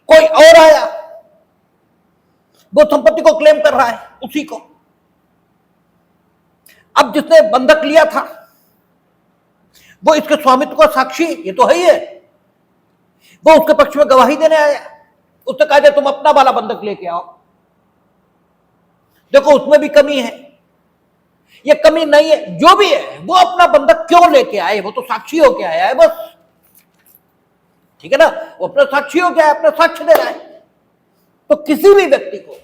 कोई और आया वो संपत्ति को क्लेम कर रहा है उसी को। अब जिसने बंधक लिया था वो इसके स्वामित्व का साक्षी ये तो है ही है, वो उसके पक्ष में गवाही देने आया, उसने कहा तुम अपना वाला बंधक लेके आओ। देखो उसमें भी कमी है, ये कमी नहीं है, जो भी है वो अपना बंधक क्यों लेके आए, वो तो साक्षी होके आया है बस। ठीक है ना? वो अपना साक्षी होके आया, अपना साक्ष्य दे रहा है। तो किसी भी व्यक्ति को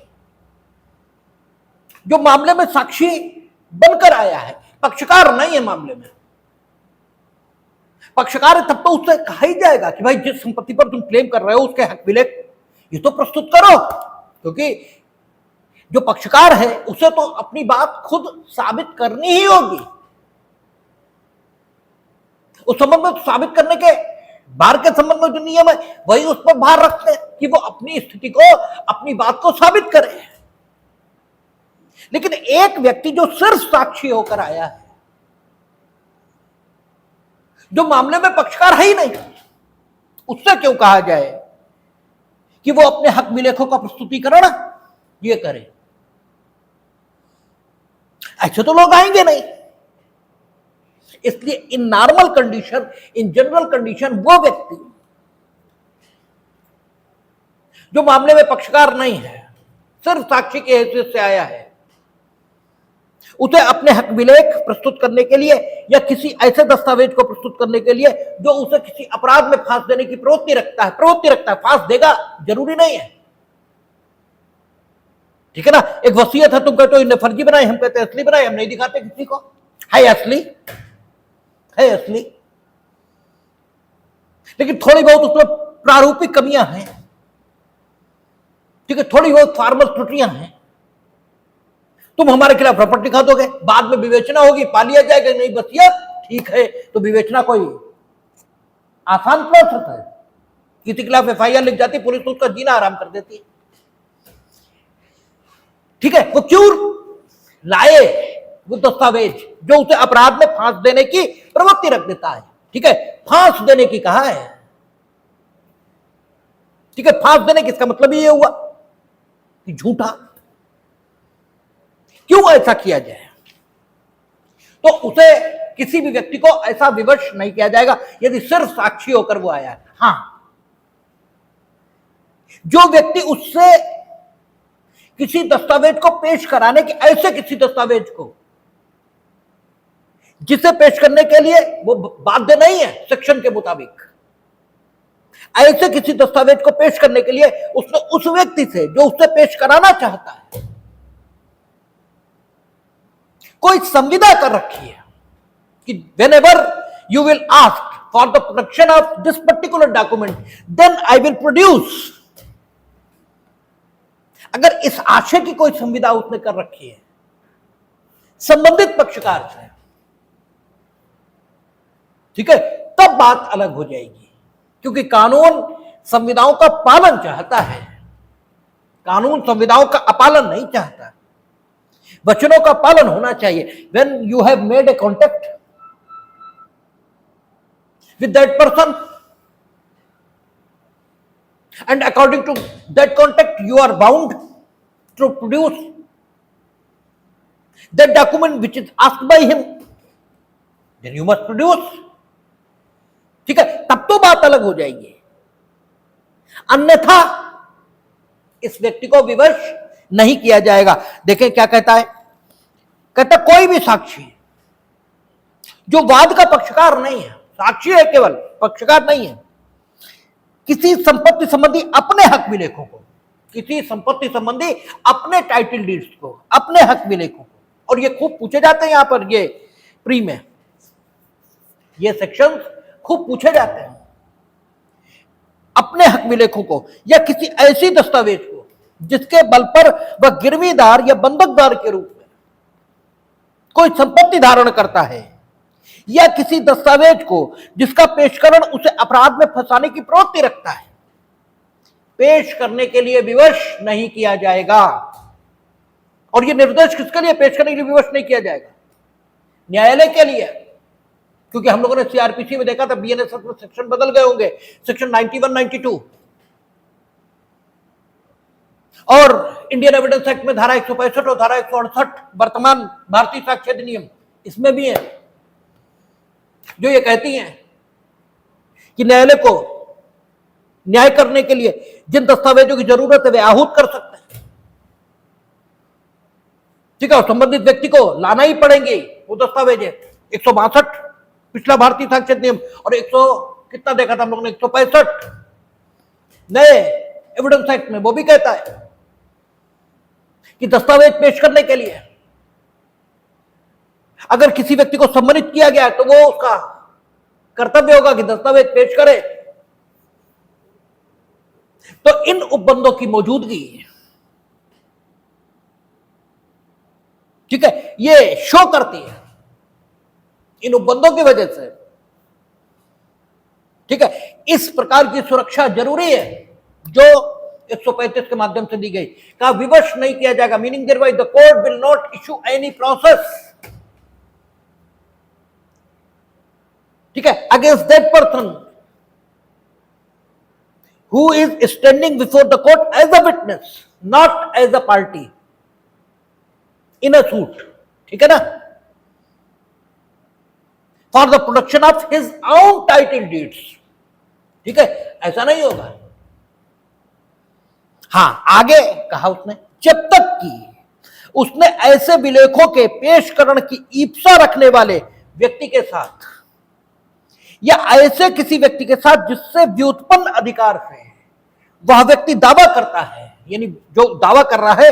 जो मामले में साक्षी बनकर आया है, पक्षकार नहीं है मामले में, पक्षकार है तब तो उससे कहा ही जाएगा कि भाई जिस संपत्ति पर तुम क्लेम कर रहे हो उसके हक विलेख ये तो प्रस्तुत करो, क्योंकि जो पक्षकार है उसे तो अपनी बात खुद साबित करनी ही होगी। उस संबंध में तो साबित करने के बार के संबंध में जो नियम है वही उस पर भार रखते हैं कि वो अपनी स्थिति को, अपनी बात को साबित करे। लेकिन एक व्यक्ति जो सिर्फ साक्षी होकर आया है, जो मामले में पक्षकार है ही नहीं, उससे क्यों कहा जाए कि वो अपने हक विलेखों का प्रस्तुतिकरण ये करे? ऐसे तो लोग आएंगे नहीं। इसलिए in normal condition, in general condition, वो व्यक्ति जो मामले में पक्षकार नहीं है, सिर्फ साक्षी की हैसियत से आया है, उसे अपने हक विलेख प्रस्तुत करने के लिए या किसी ऐसे दस्तावेज को प्रस्तुत करने के लिए जो उसे किसी अपराध में फांस देने की प्रवृत्ति रखता है, फांस देगा जरूरी नहीं है। ठीक है ना? एक वसीयत है, तुम कहते हो इन्हें फर्जी बनाए, हम कहते हैं असली बनाए, हम नहीं दिखाते किसी को, है असली, है असली, लेकिन थोड़ी बहुत उसमें प्रारूपिक कमियां हैं। ठीक है? थोड़ी बहुत फॉर्मल त्रुटियां हैं। तुम हमारे खिलाफ रपट दिखा दोगे, बाद में विवेचना होगी, पा लिया जाएगा नहीं वसीयत ठीक है, तो विवेचना कोई आसान प्रोसेस है। किसी के खिलाफ एफआईआर लिख जाती, पुलिस तो उसका जीना आराम कर देती है। ठीक है? वो क्यों लाए वो दस्तावेज जो उसे अपराध में फांस देने की प्रवृत्ति रख देता है। ठीक है? फांस देने की कहा है। ठीक है? फांस देने की इसका मतलब ये हुआ कि झूठा। क्यों ऐसा किया जाए? तो उसे किसी भी व्यक्ति को ऐसा विवश नहीं किया जाएगा यदि सिर्फ साक्षी होकर वो आया है। हां, जो व्यक्ति उससे किसी दस्तावेज को पेश कराने के, ऐसे किसी दस्तावेज को जिसे पेश करने के लिए वो बाध्य नहीं है सेक्शन के मुताबिक, ऐसे किसी दस्तावेज को पेश करने के लिए उसने उस व्यक्ति से जो उससे पेश कराना चाहता है कोई संविदा कर रखी है कि whenever you will ask for the production of this particular document, then I will produce. अगर इस आशय की कोई संविदा उसने कर रखी है संबंधित पक्षकार से, ठीक है, तब बात अलग हो जाएगी, क्योंकि कानून संविधाओं का पालन चाहता है, कानून संविधाओं का अपालन नहीं चाहता, वचनों का पालन होना चाहिए। When you have made a contact with that person and according to that contact you are bound to produce that document which is asked by him, then you must produce, ठीक है, तब तो बात अलग हो जाएगी। अन्यथा इस व्यक्ति को विवश नहीं किया जाएगा। देखें क्या कहता है, कहता कोई भी साक्षी जो वाद का पक्षकार नहीं है, साक्षी है केवल, पक्षकार नहीं है, किसी संपत्ति संबंधी अपने हक विलेखों को, किसी संपत्ति संबंधी अपने टाइटल डीड्स को, अपने हक विलेखों को, और ये खूब पूछे जाते हैं यहां पर, ये प्री में ये सेक्शन खूब पूछे जाते हैं, अपने हक विलेखों को या किसी ऐसी दस्तावेज को जिसके बल पर वह गिरवीदार या बंधकदार के रूप में कोई संपत्ति धारण करता है, या किसी दस्तावेज को जिसका पेशकरण उसे अपराध में फंसाने की प्रवृत्ति रखता है, पेश करने के लिए विवश नहीं किया जाएगा। और यह निर्देश किसके लिए पेश करने के लिए विवश नहीं किया जाएगा? न्यायालय के लिए, क्योंकि हम लोगों ने सीआरपीसी में देखा था, बीएनएसएस में सेक्शन बदल गए होंगे, सेक्शन 91, 92 और इंडियन एविडेंस एक्ट में धारा 165 और धारा 168 वर्तमान भारतीय साक्ष्य अधिनियम, इसमें भी है जो ये कहती हैं कि न्यायालय को न्याय करने के लिए जिन दस्तावेजों की जरूरत है वे आहूत कर सकते हैं, ठीक है, और संबंधित व्यक्ति को लाना ही पड़ेंगे वो दस्तावेज है। 162 पिछला भारतीय साक्ष्य अधिनियम और 100 कितना देखा था हम लोगों ने, 165 नए एविडेंस एक्ट में वो भी कहता है कि दस्तावेज पेश करने के लिए अगर किसी व्यक्ति को सम्मानित किया गया तो वो उसका कर्तव्य होगा कि दस्तावेज पेश करे। तो इन उपबंधों की मौजूदगी, ठीक है, ये शो करती है इन उपबंधों की वजह से, ठीक है, इस प्रकार की सुरक्षा जरूरी है जो 135 के माध्यम से दी गई। का विवश नहीं किया जाएगा, meaning thereby the court will not issue any process, ठीक है, against that person who is standing before the court as a witness, not as a party in a suit, ठीक है ना, for the production of his own title deeds, ठीक है, ऐसा नहीं होगा। हां, आगे कहा उसने, जब तक कि उसने ऐसे विलेखों के पेशकरण की ईप्सा रखने वाले व्यक्ति के साथ या ऐसे किसी व्यक्ति के साथ जिससे व्युत्पन्न अधिकार है वह व्यक्ति दावा करता है, यानी जो दावा कर रहा है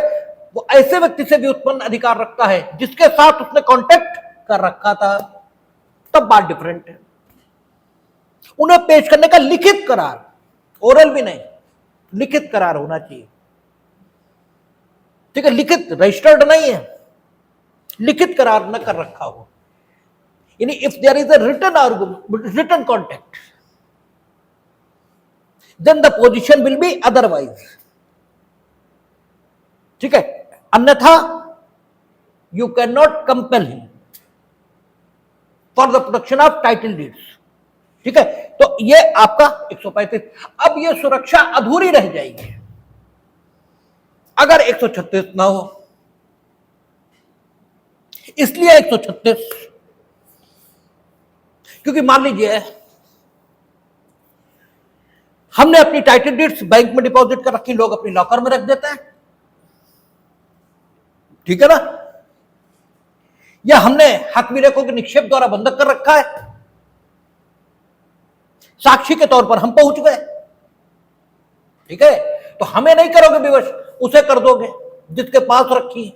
वो ऐसे व्यक्ति से व्युत्पन्न अधिकार रखता है जिसके साथ उसने कांटेक्ट कर रखा था, तब बात डिफरेंट है। उन्हें पेश करने का लिखित करार, ओरल भी नहीं, लिखित करार होना चाहिए, ठीक है, लिखित रजिस्टर्ड नहीं है, लिखित करार न कर रखा हो, यानी if there is a written argument, written contact, then the position will be otherwise, ठीक है, अन्यथा you can not compel him for the production of title deeds, ठीक है। तो ये आपका 135। अब ये सुरक्षा अधूरी रह जाएगी अगर 136 ना हो, इसलिए 136, क्योंकि मान लीजिए हमने अपनी टाइटल डीड्स बैंक में डिपॉजिट कर रखी, लोग अपनी लॉकर में रख देते हैं, ठीक है ना, या हमने हक विलेखों के निक्षेप द्वारा बंधक कर रखा है, साक्षी के तौर पर हम पहुंच गए, ठीक है, तो हमें नहीं करोगे विवश, उसे कर दोगे जिसके पास रखी है,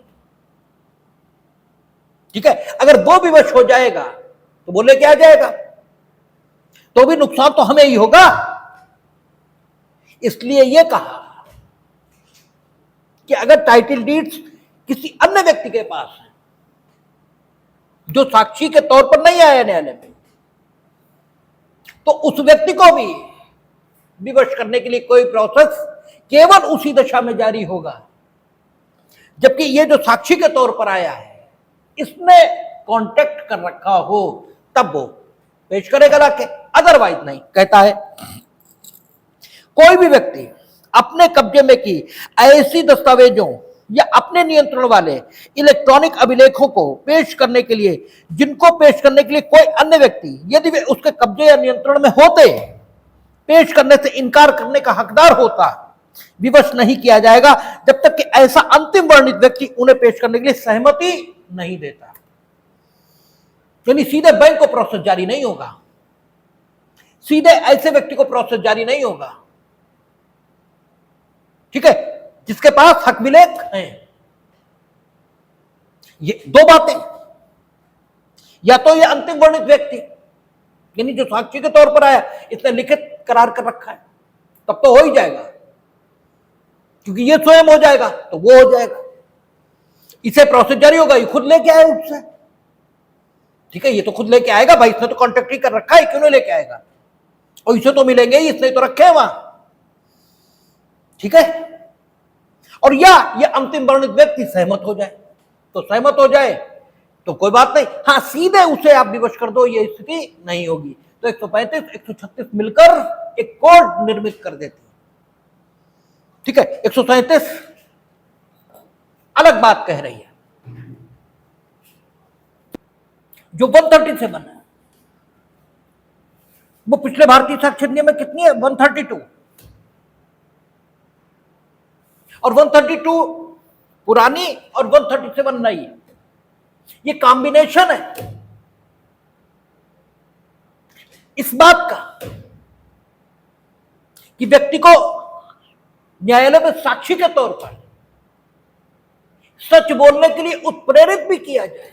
ठीक है, अगर वो विवश हो जाएगा तो वो लेके आ जाएगा, तो भी नुकसान तो हमें ही होगा। इसलिए यह कहा कि अगर टाइटल डीड्स किसी अन्य व्यक्ति के पास है जो साक्षी के तौर पर नहीं आया न्यायालय में, तो उस व्यक्ति को भी विवश करने के लिए कोई प्रोसेस केवल उसी दशा में जारी होगा जबकि ये जो साक्षी के तौर पर आया है इसने कांटेक्ट कर रखा हो, तब वो पेश करेगा लाके, अदरवाइज नहीं। कहता है कोई भी व्यक्ति अपने कब्जे में की ऐसी दस्तावेजों या अपने नियंत्रण वाले इलेक्ट्रॉनिक अभिलेखों को पेश करने के लिए, जिनको पेश करने के लिए कोई अन्य व्यक्ति यदि वे उसके कब्जे या नियंत्रण में होते, पेश करने से इनकार करने का हकदार होता, विवश नहीं किया जाएगा जब तक कि ऐसा अंतिम वर्णित व्यक्ति उन्हें पेश करने के लिए सहमति नहीं देता। यानी सीधे बैंक को प्रोसेस जारी नहीं होगा, सीधे ऐसे व्यक्ति को प्रोसेस जारी नहीं होगा, ठीक है, जिसके पास हक विलेख हैं। ये दो बातें, या तो ये अंतिम वर्णित व्यक्ति यानी जो साक्षी के तौर पर आया इसने लिखित करार कर रखा है, तब तो हो ही जाएगा, क्योंकि ये स्वयं हो जाएगा तो वो हो जाएगा, इसे प्रोसेस जारी होगा, ये खुद लेके आए उससे, ठीक है, ये तो खुद लेके आएगा भाई, इसने तो कॉन्ट्रैक्ट ही कर रखा है, क्यों नहीं लेके आएगा, और इसे तो मिलेंगे ही, इसने तो रखे हैं वहां, ठीक है। और या ये अंतिम वर्णित व्यक्ति सहमत हो जाए, तो सहमत हो जाए तो कोई बात नहीं, हां सीधे उसे आप विवश कर दो, ये स्थिति नहीं होगी। तो 135 136 मिलकर एक कोड निर्मित कर देती, ठीक है। 137 अलग बात कह रही है, जो 130 से बना है वो पिछले भारतीय साक्ष्य नियम में कितनी है, 132, और 132 पुरानी और 137 नई, ये कॉम्बिनेशन है इस बात का कि व्यक्ति को न्यायालय में साक्षी के तौर पर सच बोलने के लिए उत्प्रेरित भी किया जाए।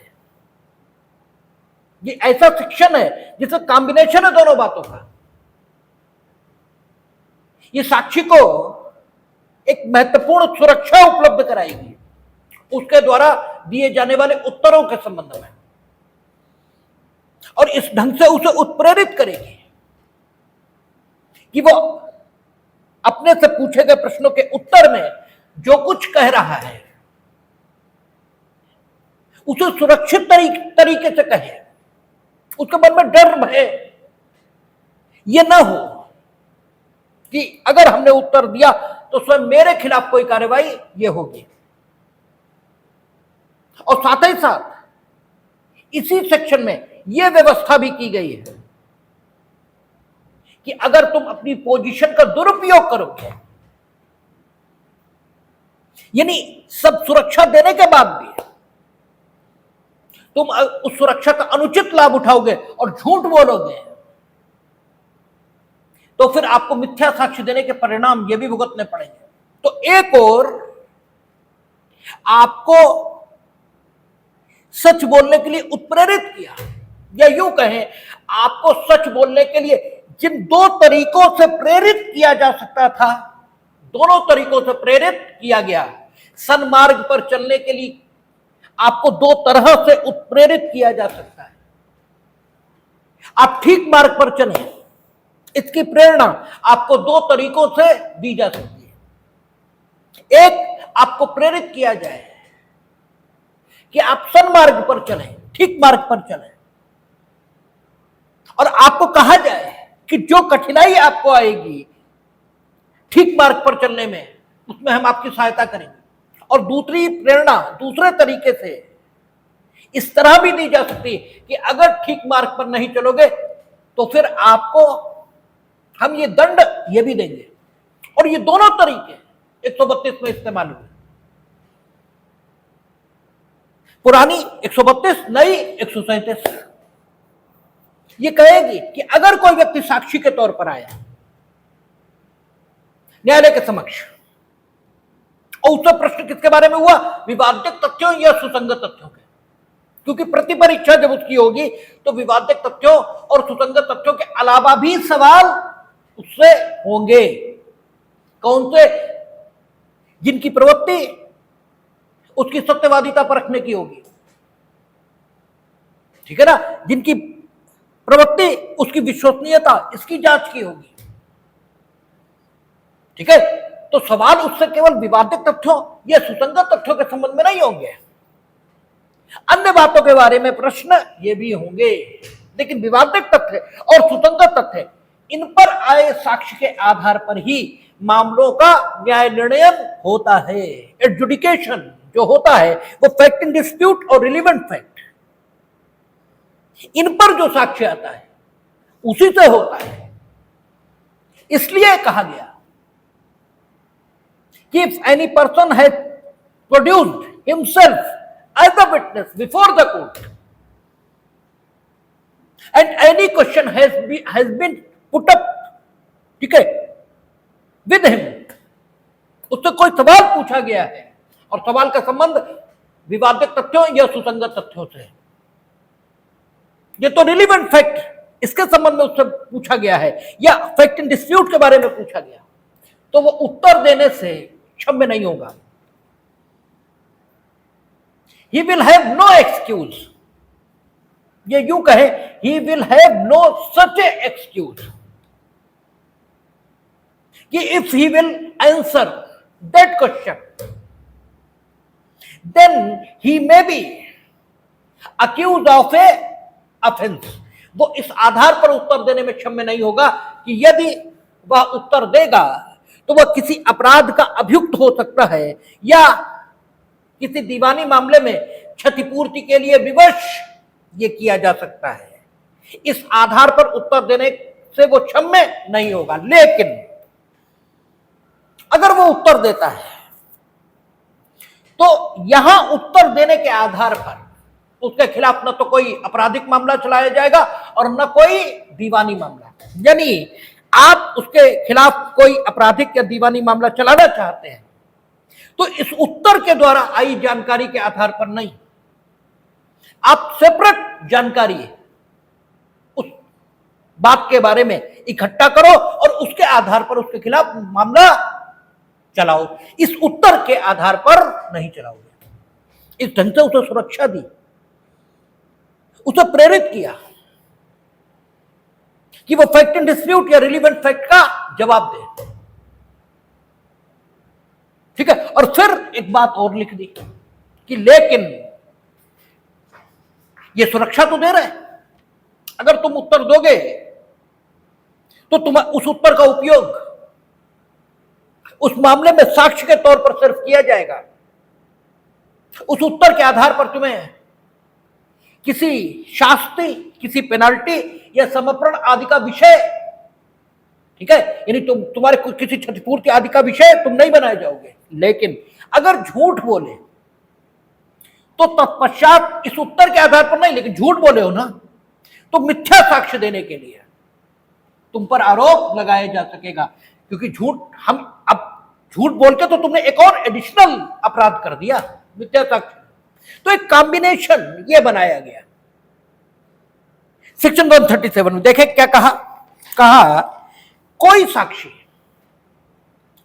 ये ऐसा शिक्षण है जिसमें कॉम्बिनेशन है दोनों बातों का। ये साक्षी को एक महत्वपूर्ण सुरक्षा उपलब्ध कराएगी उसके द्वारा दिए जाने वाले उत्तरों के संबंध में, और इस ढंग से उसे उत्प्रेरित करेगी कि वो अपने से पूछे गए प्रश्नों के उत्तर में जो कुछ कह रहा है उसे सुरक्षित तरीके से कहे, उसके मन में डर भय ये ना हो कि अगर हमने उत्तर दिया तो स्वयं मेरे खिलाफ कोई कार्रवाई ये होगी। और साथ ही साथ इसी सेक्शन में यह व्यवस्था भी की गई है कि अगर तुम अपनी पोजीशन का दुरुपयोग करोगे, यानी सब सुरक्षा देने के बाद भी तुम उस सुरक्षा का अनुचित लाभ उठाओगे और झूठ बोलोगे, तो फिर आपको मिथ्या साक्ष्य देने के परिणाम ये भी भुगतने पड़ेंगे। तो एक और आपको सच बोलने के लिए उत्प्रेरित किया, या यूं कहें आपको सच बोलने के लिए जिन दो तरीकों से प्रेरित किया जा सकता था, दोनों तरीकों से प्रेरित किया गया। सन्मार्ग पर चलने के लिए आपको दो तरह से उत्प्रेरित किया जा सकता है। आप ठीक मार्ग पर चलें, इसकी प्रेरणा आपको दो तरीकों से दी जा सकती है। एक, आपको प्रेरित किया जाए कि आप सन्मार्ग पर चलें, ठीक मार्ग पर चलें, और आपको कहा जाए कि जो कठिनाई आपको आएगी ठीक मार्ग पर चलने में, उसमें हम आपकी सहायता करेंगे। और दूसरी प्रेरणा दूसरे तरीके से इस तरह भी दी जा सकती है कि अगर ठीक मार्ग पर नहीं चलोगे तो फिर आपको हम ये दंड ये भी देंगे। और ये दोनों तरीके 132 में इस्तेमाल हुए, पुरानी 132, नई 137। ये कहेगी कि अगर कोई व्यक्ति साक्षी के तौर पर आया न्यायालय के समक्ष और उसका प्रश्न किसके बारे में हुआ, विवादित तथ्यों या सुसंगत तथ्यों के, क्योंकि प्रतिपरीक्षा जब उसकी होगी तो विवादित तथ्यों और सुसंगत तथ्यों के अलावा भी सवाल उससे होंगे। कौन से? जिनकी प्रवृत्ति उसकी सत्यवादिता परखने की होगी, ठीक है ना, जिनकी प्रवृत्ति उसकी विश्वसनीयता इसकी जांच की होगी, ठीक है। तो सवाल उससे केवल विवादित तथ्यों या सुसंगत तथ्यों के संबंध में नहीं होंगे, अन्य बातों के बारे में प्रश्न ये भी होंगे, लेकिन विवादित तथ्य और सुसंगत तथ्य इन पर आए साक्ष्य के आधार पर ही मामलों का न्याय निर्णय होता है। एडजुडिकेशन जो होता है वो फैक्ट इन डिस्प्यूट और रिलीवेंट फैक्ट, इन पर जो साक्ष्य आता है उसी से होता है। इसलिए कहा गया कि if any person has produced himself as a witness before the court and any question has been put up, ठीक है, with him, उससे कोई सवाल पूछा गया है और सवाल का संबंध विवादित तथ्यों या सुसंगत तथ्यों से है, ये तो रिलीवेंट फैक्ट इसके संबंध में उससे पूछा गया है या फैक्ट इन डिस्प्यूट के बारे में पूछा गया, तो वो उत्तर देने से क्षम्य नहीं होगा। He will have no excuse, ये यूं कहे, he will have no such a excuse कि if he will answer that question then he may be accused of a offense। वो इस आधार पर उत्तर देने में क्षम्य नहीं होगा कि यदि वह उत्तर देगा तो वह किसी अपराध का अभियुक्त हो सकता है या किसी दीवानी मामले में क्षतिपूर्ति के लिए विवश ये किया जा सकता है। इस आधार पर उत्तर देने से वो क्षम्य नहीं होगा। लेकिन अगर वो उत्तर देता है तो यहां उत्तर देने के आधार पर उसके खिलाफ न तो कोई आपराधिक मामला चलाया जाएगा और न कोई दीवानी मामला। यानी आप उसके खिलाफ कोई आपराधिक या दीवानी मामला चलाना चाहते हैं तो इस उत्तर के द्वारा आई जानकारी के आधार पर नहीं, आप सेपरेट जानकारी उस बात के बारे में इकट्ठा करो और उसके आधार पर उसके खिलाफ मामला चलाओ। इस उत्तर के आधार पर नहीं चलाओगे। इस ढंग से उसे सुरक्षा दी, उसे प्रेरित किया कि वो फैक्ट इन डिस्प्यूट या रिलीवेंट फैक्ट का जवाब दे, ठीक है। और फिर एक बात और लिख दी कि लेकिन ये सुरक्षा तो दे रहा है, अगर तुम उत्तर दोगे तो तुम उस उत्तर का उपयोग उस मामले में साक्ष्य के तौर पर सिर्फ किया जाएगा। उस उत्तर के आधार पर तुम्हें किसी शास्ति, किसी पेनाल्टी या समर्पण आदि का विषय, ठीक है, यानी तुम्हारे किसी क्षतिपूर्ति आदि का विषय तुम नहीं बनाए जाओगे। लेकिन अगर झूठ बोले तो तत्पश्चात इस उत्तर के आधार पर नहीं, लेकिन झूठ बोले हो ना तो मिथ्या साक्ष्य देने के लिए तुम पर आरोप लगाया जा सकेगा, क्योंकि झूठ बोल के तो तुमने एक और एडिशनल अपराध कर दिया, मिथ्या साक्ष्य। तो एक कॉम्बिनेशन ये बनाया गया। सेक्शन 137 में देखें क्या कहा कोई साक्षी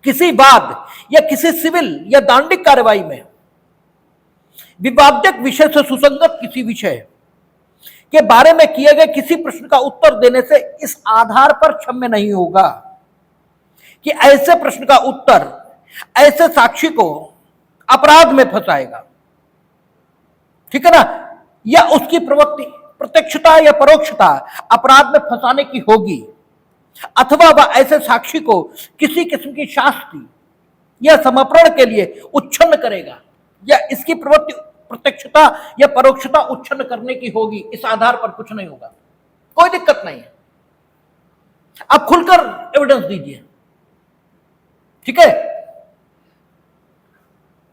किसी वाद या किसी सिविल या दांडिक कार्रवाई में विवादित विषय से सुसंगत किसी विषय के बारे में किए गए किसी प्रश्न का उत्तर देने से इस आधार पर क्षम्य नहीं होगा कि ऐसे प्रश्न का उत्तर ऐसे साक्षी को अपराध में फंसाएगा, ठीक है ना, या उसकी प्रवृत्ति प्रत्यक्षता या परोक्षता अपराध में फंसाने की होगी, अथवा वह ऐसे साक्षी को किसी किस्म की शास्ति या समर्पण के लिए उच्छन्न करेगा या इसकी प्रवृत्ति प्रत्यक्षता या परोक्षता उच्छन्न करने की होगी। इस आधार पर कुछ नहीं होगा, कोई दिक्कत नहीं है, आप खुलकर एविडेंस दीजिए, ठीक है।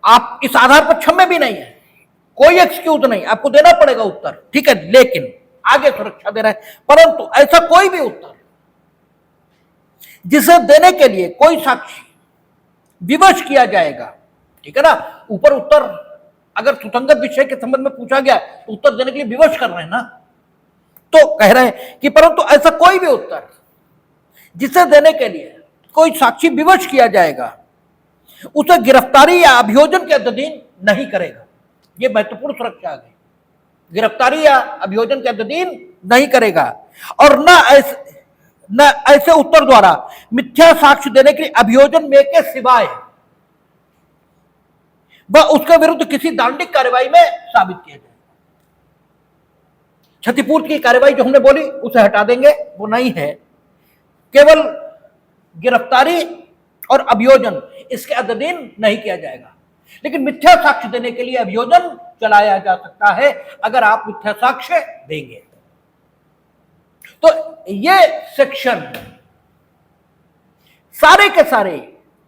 आप इस आधार पर क्षम्य भी नहीं है, कोई एक्सक्यूज नहीं, आपको देना पड़ेगा उत्तर, ठीक है। लेकिन आगे सुरक्षा दे रहा है, परंतु ऐसा कोई भी उत्तर जिसे देने के लिए कोई साक्षी विवश किया जाएगा, ठीक है ना, ऊपर उत्तर अगर सुसंगत विषय के संबंध में पूछा गया तो उत्तर देने के लिए विवश कर रहे हैं ना। तो कह रहे हैं कि परंतु ऐसा कोई भी उत्तर जिसे देने के लिए कोई साक्षी विवश किया जाएगा उसे गिरफ्तारी या अभियोजन के अधीन नहीं करेगा। यह महत्वपूर्ण सुरक्षा आ गई, गिरफ्तारी या अभियोजन के अधीन नहीं करेगा। और न ऐसे उत्तर द्वारा मिथ्या साक्ष्य देने के लिए अभियोजन में के सिवाय वह उसके विरुद्ध किसी दंडिक कार्रवाई में साबित किया जाए। क्षतिपूर्ति की कार्रवाई जो हमने बोली उसे हटा देंगे, वो नहीं है, केवल गिरफ्तारी और अभियोजन इसके अधीन नहीं किया जाएगा। लेकिन मिथ्या साक्ष्य देने के लिए अभियोजन चलाया जा सकता है अगर आप मिथ्या साक्ष्य देंगे। तो ये सेक्शन सारे के सारे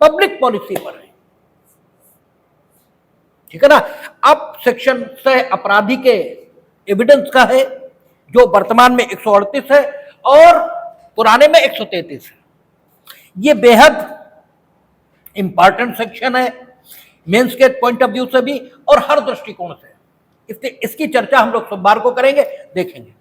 पब्लिक पॉलिसी पर है, ठीक है ना। अब सेक्शन 6 अपराधी के एविडेंस का है जो वर्तमान में 138 है और पुराने में 133 है। ये बेहद इंपॉर्टेंट सेक्शन है मेंस के पॉइंट ऑफ व्यू से भी और हर दृष्टिकोण से। इसकी चर्चा हम लोग सोमवार को करेंगे, देखेंगे।